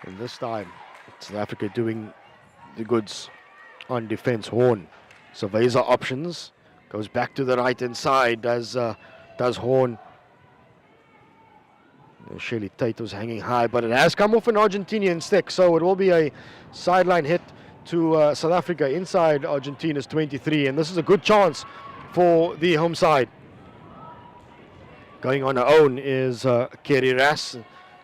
And this time, South Africa doing the goods on defense. Horn surveys her options. Goes back to the right-hand side, does Horn. Shirley Tate was hanging high, but it has come off an Argentinian stick, so it will be a sideline hit to South Africa inside Argentina's 23, and this is a good chance for the home side. Going on her own is Kerry Ras.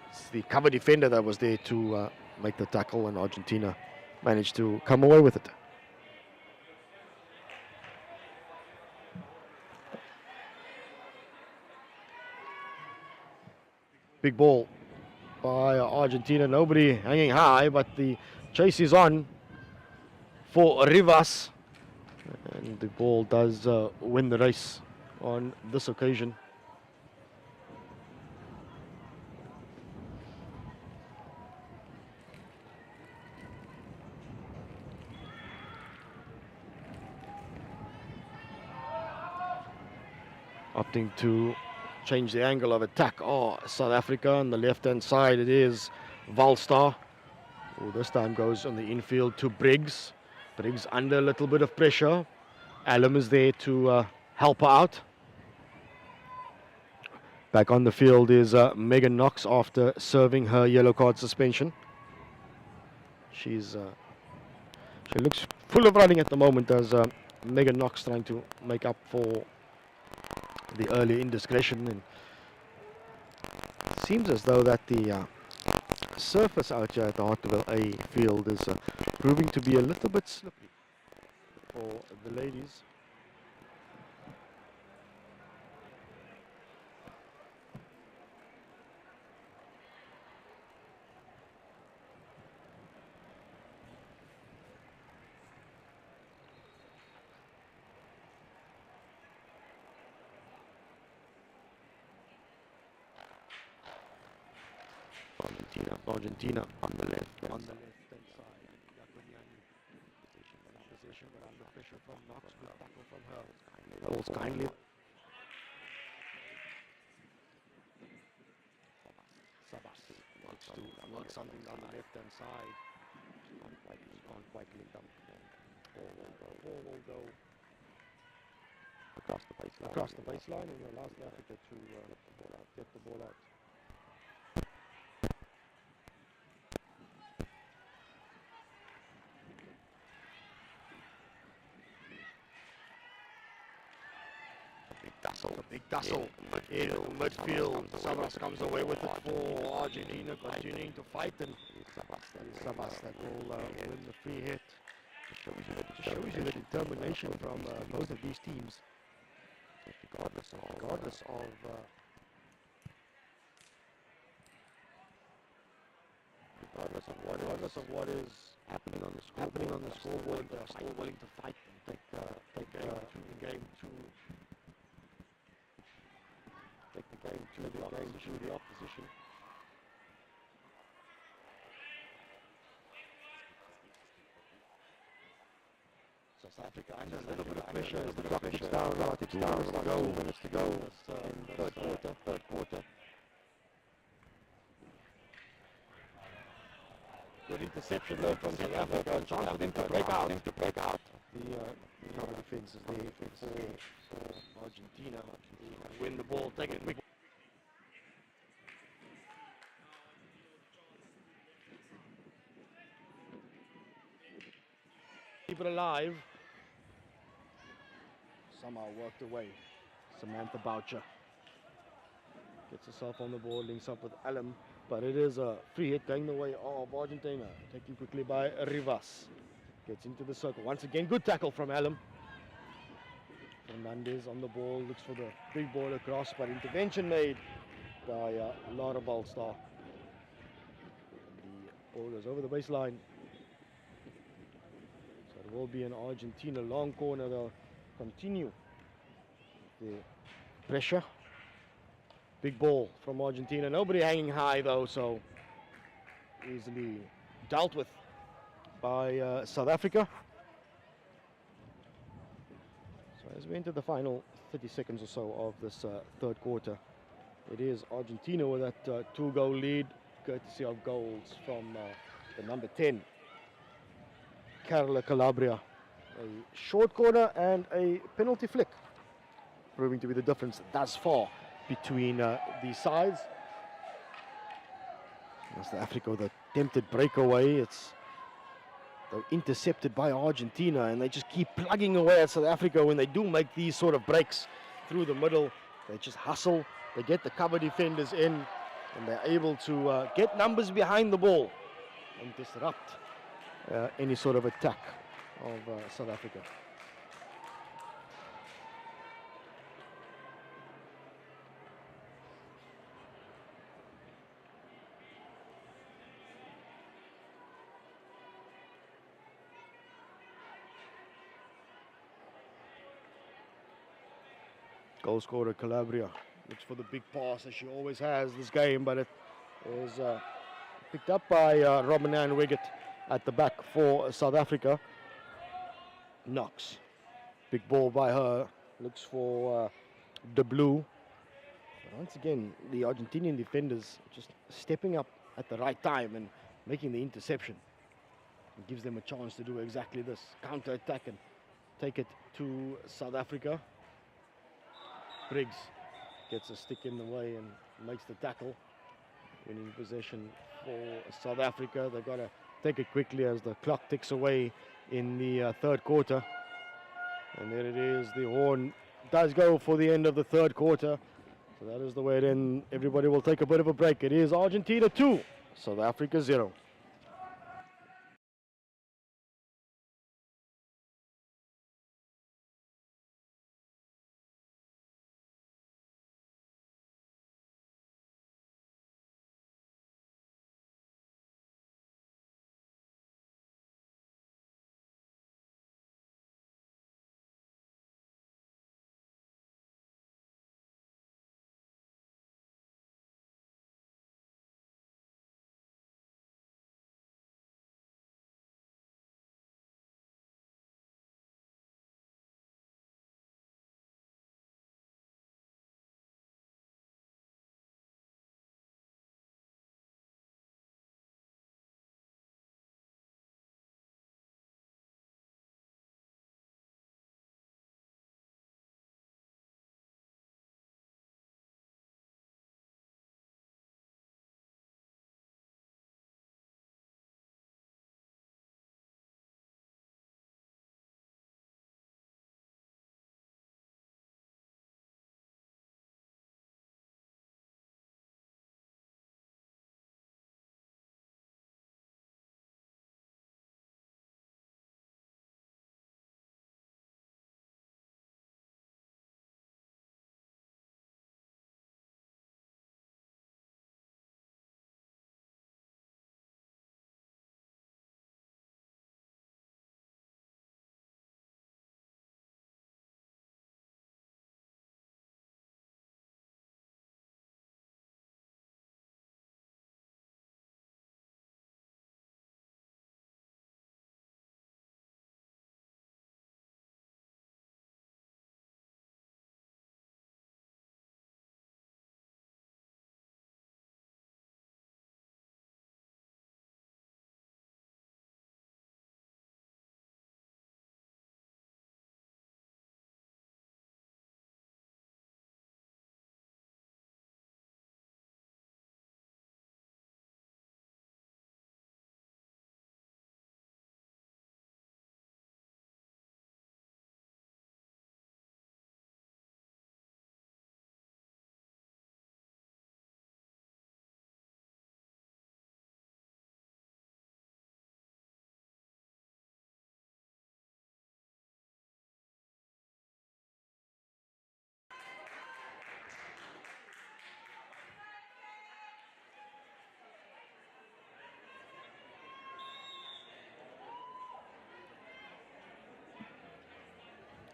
It's the cover defender that was there to make the tackle, and Argentina managed to come away with it. Big ball by Argentina. Nobody hanging high, but the chase is on for Rivas. And the ball does win the race on this occasion. Opting to change the angle of attack. Oh, South Africa on the left-hand side. It is Valstar, who this time goes on the infield to Briggs. Briggs under a little bit of pressure. Alum is there to help her out. Back on the field is Megan Knox after serving her yellow card suspension. She looks full of running at the moment as Megan Knox trying to make up for the early indiscretion, and it seems as though that the surface out here at the Hartwell A field is proving to be a little bit slippery for the ladies. Argentina on the left hand side. Position, but under pressure from Knox. Good tackle from her. Rolls kindly. Sabas wants to work something on the left hand side. Can't quite link up. Ball will go across the baseline, and allows Africa to get the ball out. Big tussle in midfield. Sabas comes away with it for Argentina, continuing to fight, and Sabas that will win the free hit. Just shows you the determination from both of these teams, regardless of what is happening on the scoreboard. They are still willing to fight and take the game to the opposition. South Africa under a little bit of pressure as the clock ticks down. About 2 minutes to go. Third quarter. Good interception though from South Africa. A chance for them to break out. The defense is there for Argentina. Win the ball, take it quick. Keep it alive. Somehow worked away. Samantha Boucher gets herself on the ball, links up with Alem, but it is a free hit going the way of Argentina. Taken quickly by Rivas. Gets into the circle. Once again, good tackle from Alem. Fernandez on the ball, looks for the big ball across, but intervention made by Lara Balstar. The ball goes over the baseline. So it will be an Argentina long corner. They'll continue the pressure. Big ball from Argentina. Nobody hanging high though, so easily dealt with by South Africa. So as we enter the final 30 seconds or so of this third quarter, it is Argentina with that 2-goal lead, courtesy of goals from the number 10, Carla Calabria. A short corner and a penalty flick, proving to be the difference thus far between these sides. South Africa with a attempted breakaway. It's intercepted by Argentina, and they just keep plugging away at South Africa when they do make these sort of breaks through the middle. They just hustle, they get the cover defenders in, and they're able to get numbers behind the ball and disrupt any sort of attack of South Africa. Goal scorer Calabria looks for the big pass, as she always has this game, but it is picked up by Romanan Wiggett at the back for South Africa. Knox, big ball by her, looks for De Blue. But once again, the Argentinian defenders just stepping up at the right time and making the interception. It gives them a chance to do exactly this, counter-attack and take it to South Africa. Briggs gets a stick in the way and makes the tackle. Winning possession for South Africa. They've got to take it quickly as the clock ticks away in the third quarter. And there it is. The horn does go for the end of the third quarter. So that is the way it ends. Everybody will take a bit of a break. It is Argentina 2, South Africa 0.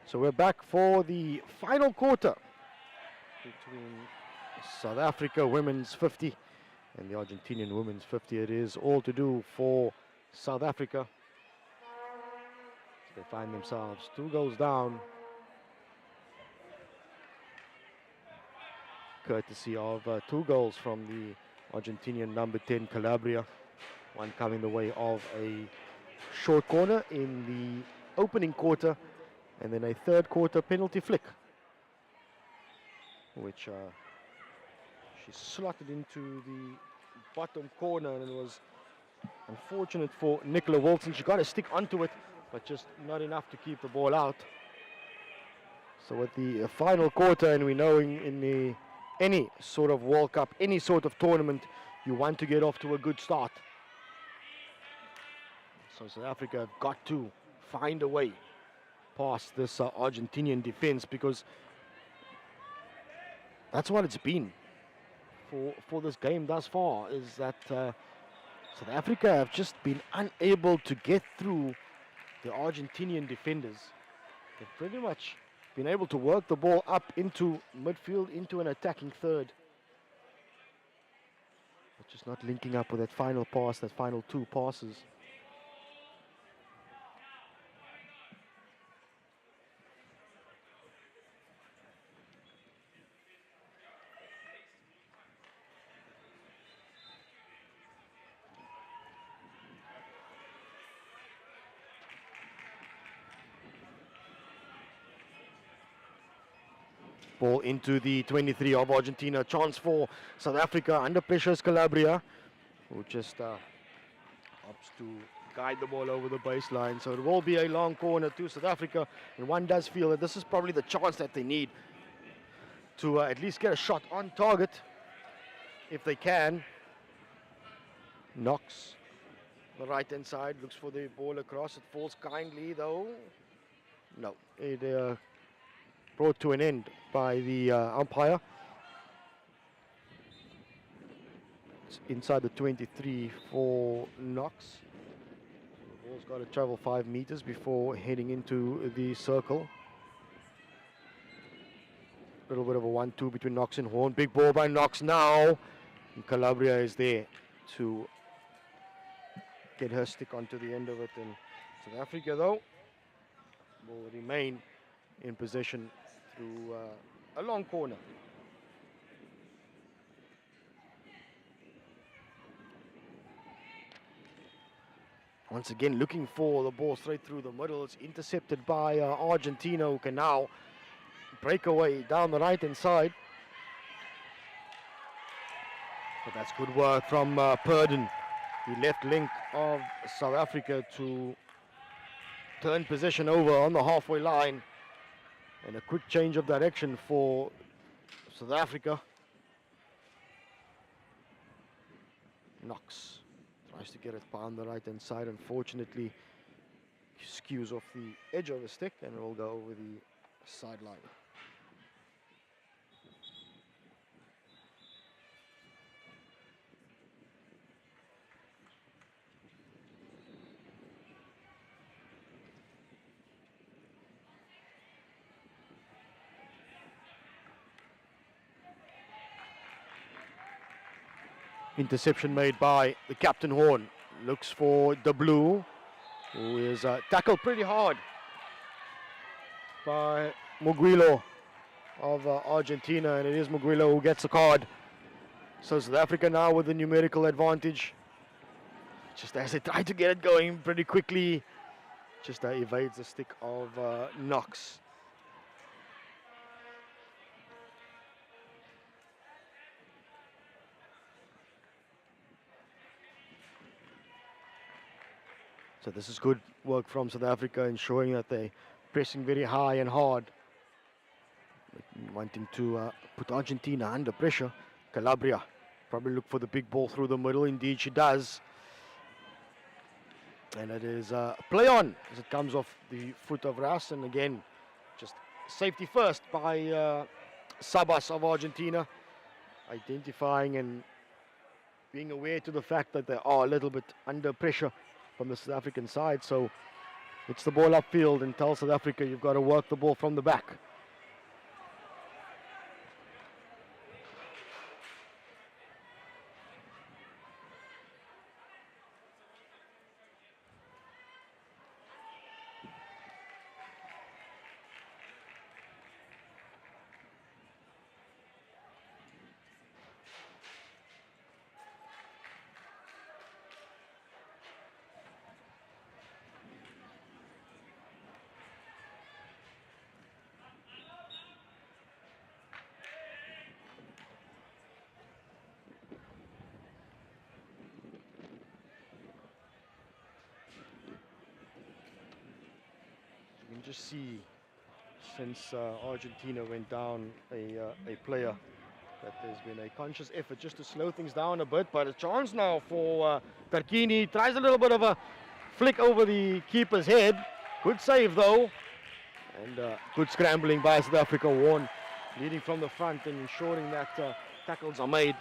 So we're back for the final quarter between South Africa women's 50 and the Argentinian women's 50. It is all to do for South Africa. They find themselves 2 goals down, courtesy of 2 goals from the Argentinian number 10 Calabria. One coming the way of a short corner in the opening quarter, and then a third quarter penalty flick, which she slotted into the bottom corner, and it was unfortunate for Nicola Wilson. She got to stick onto it, but just not enough to keep the ball out. So at the final quarter, and we know in any sort of World Cup, any sort of tournament, you want to get off to a good start. So South Africa have got to find a way past this Argentinian defense, because that's what it's been for this game thus far, is that South Africa have just been unable to get through the Argentinian defenders. They've pretty much been able to work the ball up into midfield, into an attacking third, but just not linking up with that final pass, that final 2 passes. Ball into the 23 of Argentina. Chance for South Africa. Under pressure is Calabria, who just opts to guide the ball over the baseline. So it will be a long corner to South Africa, and one does feel that this is probably the chance that they need to at least get a shot on target if they can. Knox, the right hand side, looks for the ball across. It falls kindly though. No, it brought to an end by the umpire. It's inside the 23 for Knox. The ball's got to travel 5 meters before heading into the circle. A little bit of a 1-2 between Knox and Horn. Big ball by Knox now. And Calabria is there to get her stick onto the end of it. And South Africa, though, will remain in possession through a long corner. Once again, looking for the ball straight through the middle. It's intercepted by Argentina, who can now break away down the right-hand side. But that's good work from Purden, the left link of South Africa, to turn possession over on the halfway line. And a quick change of direction for South Africa. Knox tries to get it on the right-hand side. Unfortunately, skews off the edge of the stick, and it will go over the sideline. Interception made by the captain Horn. Looks for the blue, who is tackled pretty hard by Muguilo of Argentina, and it is Muguilo who gets a card. So South Africa now with the numerical advantage. Just as they try to get it going pretty quickly, just evades the stick of Knox. So this is good work from South Africa, ensuring that they're pressing very high and hard, wanting to put Argentina under pressure. Calabria probably look for the big ball through the middle. Indeed she does. And it is play on as it comes off the foot of Ras. And again, just safety first by Sabas of Argentina, identifying and being aware to the fact that they are a little bit under pressure from the South African side. So It's the ball upfield and tell South Africa you've got to work the ball from the back. You can just see since Argentina went down a player that there's been a conscious effort just to slow things down a bit, but a chance now for Tarquini. Tries a little bit of a flick over the keeper's head. Good save though, and good scrambling by South Africa. Warren leading from the front and ensuring that tackles are made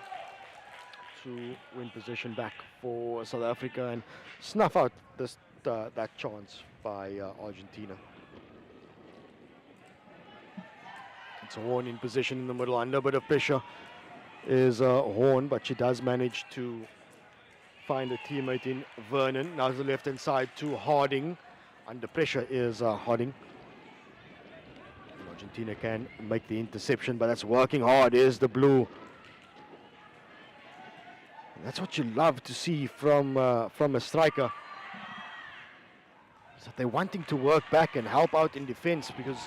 to win possession back for South Africa and snuff out this that chance by Argentina. It's Horn in position in the middle, under a bit of pressure is Horn, but she does manage to find a teammate in Vernon. Now to the left hand side to Harding. Under pressure is Harding. And Argentina can make the interception, but that's working hard is the blue. And that's what you love to see from a striker. So they're wanting to work back and help out in defense, because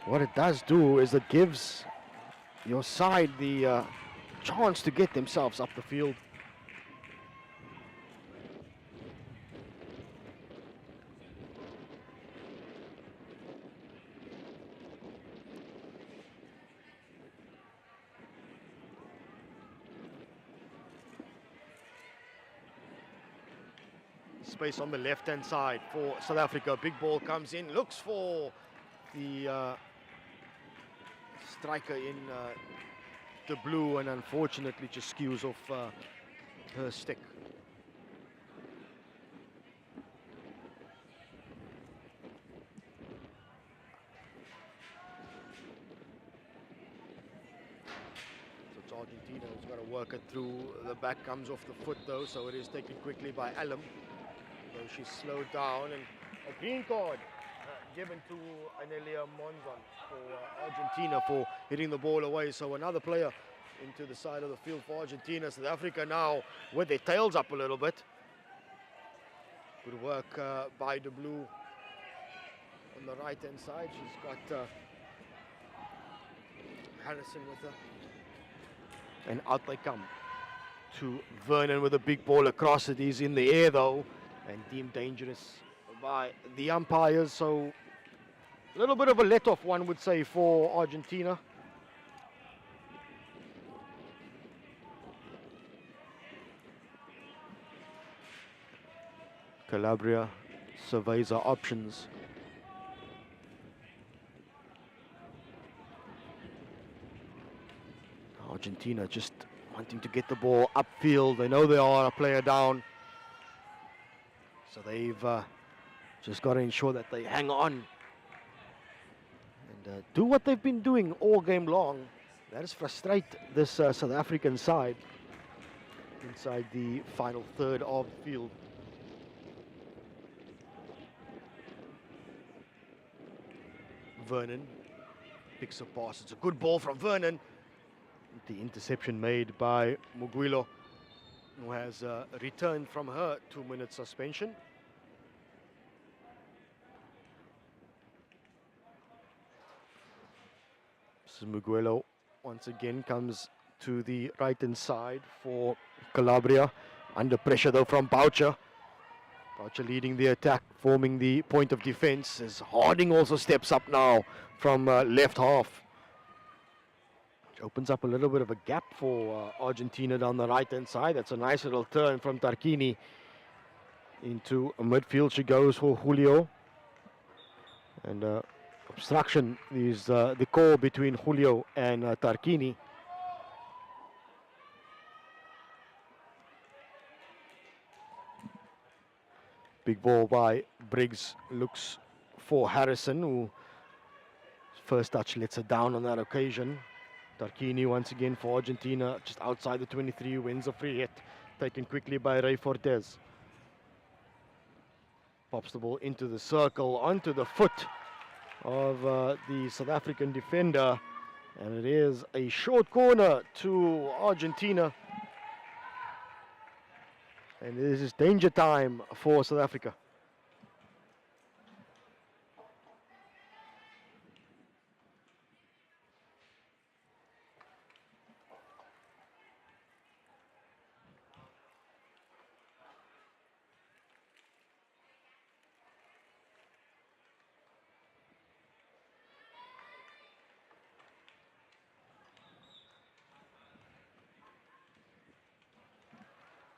what it does do is it gives your side the chance to get themselves up the field. Space on the left-hand side for South Africa. Big ball comes in, looks for the striker in the blue, and unfortunately just skews off her stick. So it's Argentina who's got to work it through. The back comes off the foot though, so it is taken quickly by Alum. Though she's slowed down, and a green card given to Anelia Monzon for Argentina for hitting the ball away. So another player into the side of the field for Argentina. South Africa now with their tails up a little bit. Good work by the blue on the right hand side. She's got Harrison with her. And out they come to Vernon with a big ball across it. He's in the air though, and deemed dangerous by the umpires. So a little bit of a let-off, one would say, for Argentina. Calabria surveys her options. Argentina just wanting to get the ball upfield. They know they are a player down. So they've just got to ensure that they hang on and do what they've been doing all game long. That is frustrate this South African side inside the final third of the field. Vernon picks a pass. It's a good ball from Vernon. The interception made by Muguilo, who has returned from her 2-minute suspension. Muguelo once again comes to the right-hand side for Calabria. Under pressure though from Boucher. Boucher leading the attack, forming the point of defense, as Harding also steps up now from left half. Which opens up a little bit of a gap for Argentina down the right-hand side. That's a nice little turn from Tarquini into midfield. She goes for Julio. And obstruction is the call between Julio and Tarquini. Big ball by Briggs, looks for Harrison, who first touch lets her down on that occasion. Tarquini once again for Argentina, just outside the 23, wins a free hit, taken quickly by Ray Fortes. Pops the ball into the circle, onto the foot of the South African defender, and it is a short corner to Argentina. And this is danger time for South Africa.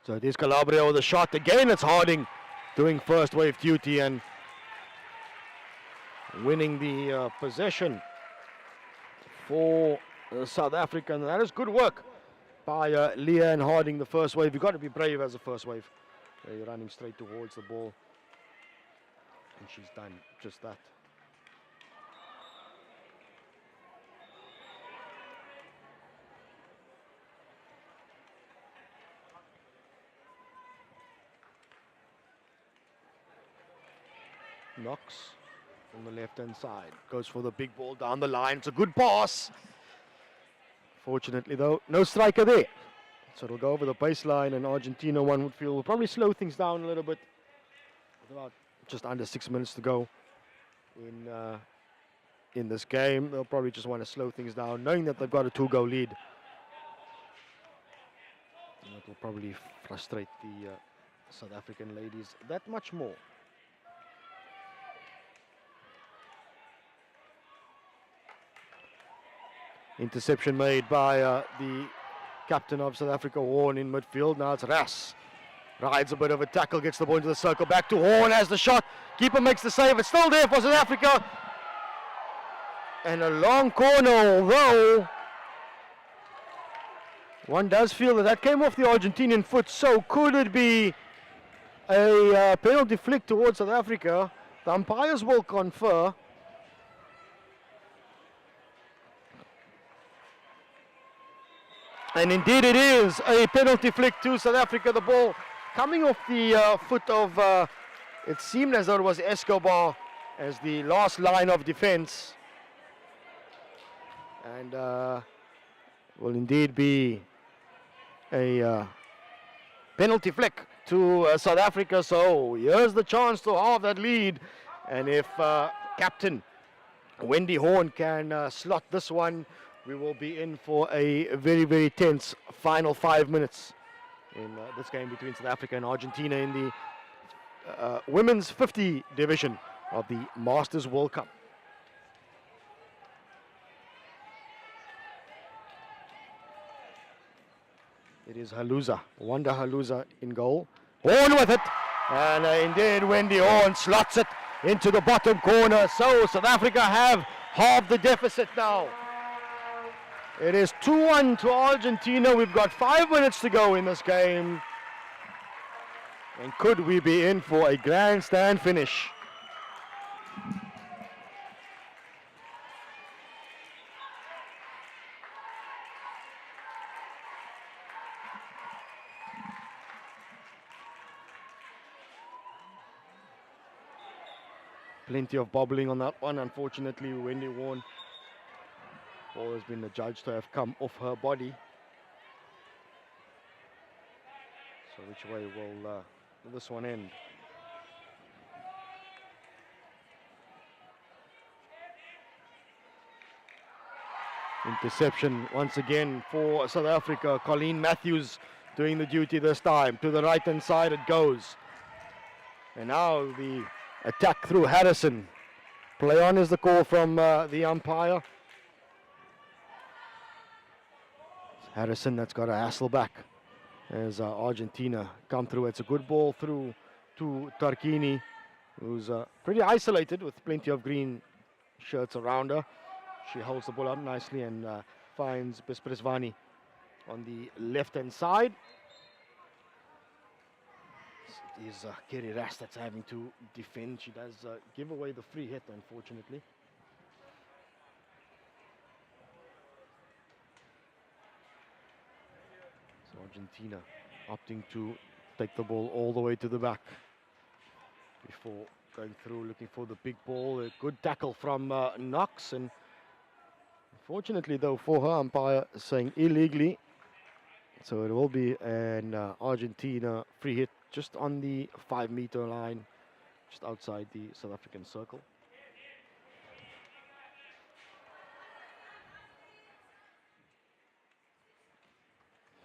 So it is Calabria with a shot. Again, it's Harding doing first wave duty and winning the possession for South Africa. And that is good work by Leah and Harding, the first wave. You've got to be brave as a first wave. You're running straight towards the ball. And she's done just that. Knox on the left-hand side. Goes for the big ball down the line. It's a good pass. Fortunately, though, no striker there. So it'll go over the baseline, and Argentina, one would feel, will probably slow things down a little bit. With about just under 6 minutes to go in this game. They'll probably just want to slow things down, knowing that they've got a 2-goal lead. And that will probably frustrate the South African ladies that much more. Interception made by the captain of South Africa, Horn, in midfield. Now it's Ras. Rides a bit of a tackle, gets the ball into the circle. Back to Horn, has the shot. Keeper makes the save. It's still there for South Africa. And a long corner, although one does feel that that came off the Argentinian foot. So could it be a penalty flick towards South Africa? The umpires will confer. And indeed it is a penalty flick to South Africa. The ball coming off the foot of, it seemed as though it was Escobar as the last line of defense. And will indeed be a penalty flick to South Africa. So here's the chance to halve that lead. And if Captain Wendy Horn can slot this one, we will be in for a very, very tense final 5 minutes in this game between South Africa and Argentina in the women's 50 division of the Masters World Cup. It is Haluza, Wanda Haluza in goal. Horn with it, and indeed Wendy Horn slots it into the bottom corner. So South Africa have halved the deficit now. It is 2-1 to Argentina. We've got 5 minutes to go in this game. And could we be in for a grandstand finish? Plenty of bobbling on that one. Unfortunately, Wendy Horn ball has been adjudged to have come off her body. So which way will this one end? Interception once again for South Africa. Colleen Matthews doing the duty this time. To the right hand side it goes. And now the attack through Harrison. Play on is the call from the umpire. Harrison that's got a hassle back as Argentina come through. It's a good ball through to Tarquini, who's pretty isolated with plenty of green shirts around her. She holds the ball up nicely and finds Bespresvani on the left-hand side. is Kerry Ras that's having to defend. She does give away the free hit, unfortunately. So Argentina opting to take the ball all the way to the back before going through, looking for the big ball. A good tackle from Knox, and unfortunately though for her, umpire saying illegally. So it will be an Argentina free hit just on the 5-meter line, just outside the South African circle.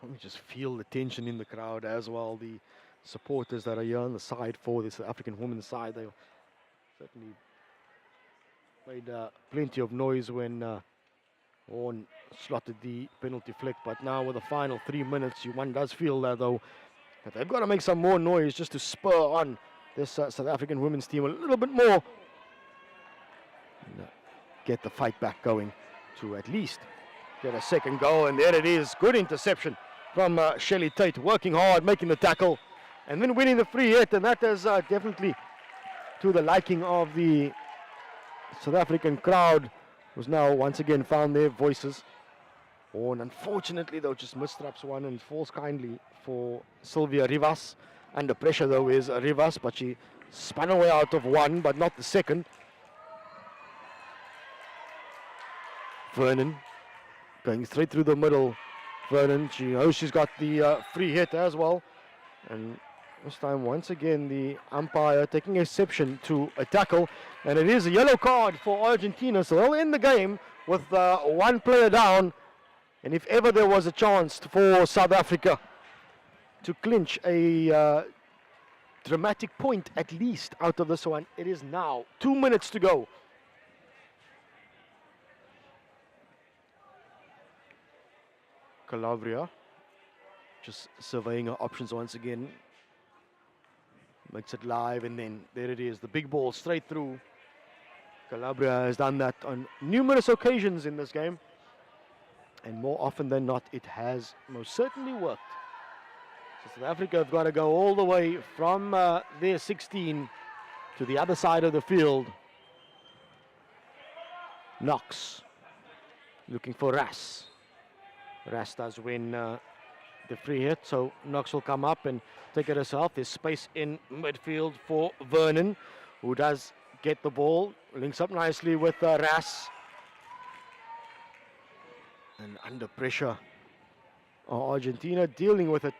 Let me just feel the tension in the crowd as well. The supporters that are here on the side for the South African women's side, they certainly made plenty of noise when Horn slotted the penalty flick. But now with the final 3 minutes, one does feel that though that they've got to make some more noise just to spur on this South African women's team a little bit more. And, get the fight back going to at least get a second goal. And there it is. Good interception from Shelley Tate, working hard, making the tackle, and then winning the free hit. And that is definitely to the liking of the South African crowd, who's now once again found their voices. And unfortunately though, just mistraps one and falls kindly for Sylvia Rivas. Under pressure though is Rivas, but she spun away out of one, but not the second. Vernon going straight through the middle. Vernon, she knows she's got the free hit as well. And this time, once again, the umpire taking exception to a tackle. And it is a yellow card for Argentina. So they'll end the game with one player down. And if ever there was a chance for South Africa to clinch a dramatic point at least out of this one, it is now. 2 minutes to go. Calabria just surveying her options once again. Makes it live, and then there it is, the big ball straight through. Calabria has done that on numerous occasions in this game, and more often than not it has most certainly worked. So South Africa have got to go all the way from their 16 to the other side of the field. Knox looking for Ras. Ras does win the free hit, so Knox will come up and take it herself. There's space in midfield for Vernon, who does get the ball, links up nicely with Ras. And under pressure, Argentina dealing with it,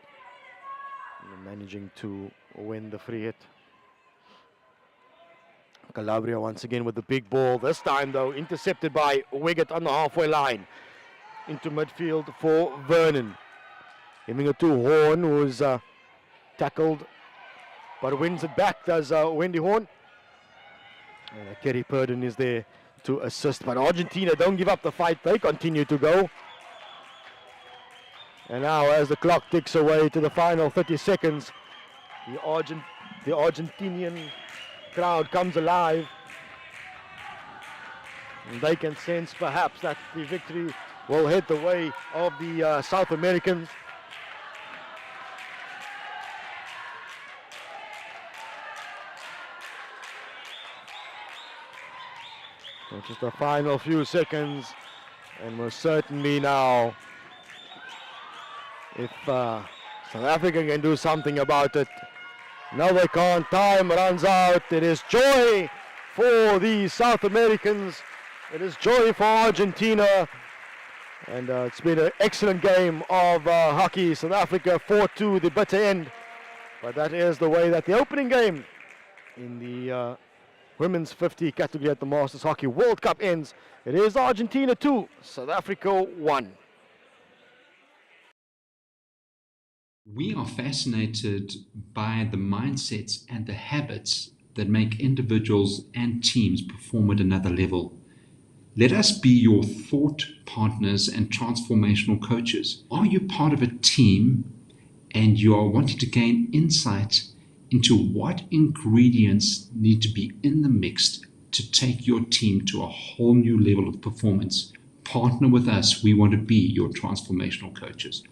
and managing to win the free hit. Calabria once again with the big ball, this time though intercepted by Wiggett on the halfway line. Into midfield for Vernon. Giving it to Horn, who's tackled, but wins it back, does Wendy Horn. And Kerry Purdon is there to assist, but Argentina don't give up the fight, they continue to go. And now as the clock ticks away to the final 30 seconds, the Argentinian crowd comes alive. And they can sense perhaps that the victory will head the way of the South Americans. So just the final few seconds, and most certainly now, if South Africa can do something about it. No, they can't. Time runs out. It is joy for the South Americans. It is joy for Argentina. And it's been an excellent game of hockey. South Africa 4-2, the bitter end. But that is the way that the opening game in the women's 50 category at the Masters Hockey World Cup ends. It is Argentina 2, South Africa 1. We are fascinated by the mindsets and the habits that make individuals and teams perform at another level. Let us be your thought partners and transformational coaches. Are you part of a team and you are wanting to gain insight into what ingredients need to be in the mix to take your team to a whole new level of performance? Partner with us. We want to be your transformational coaches.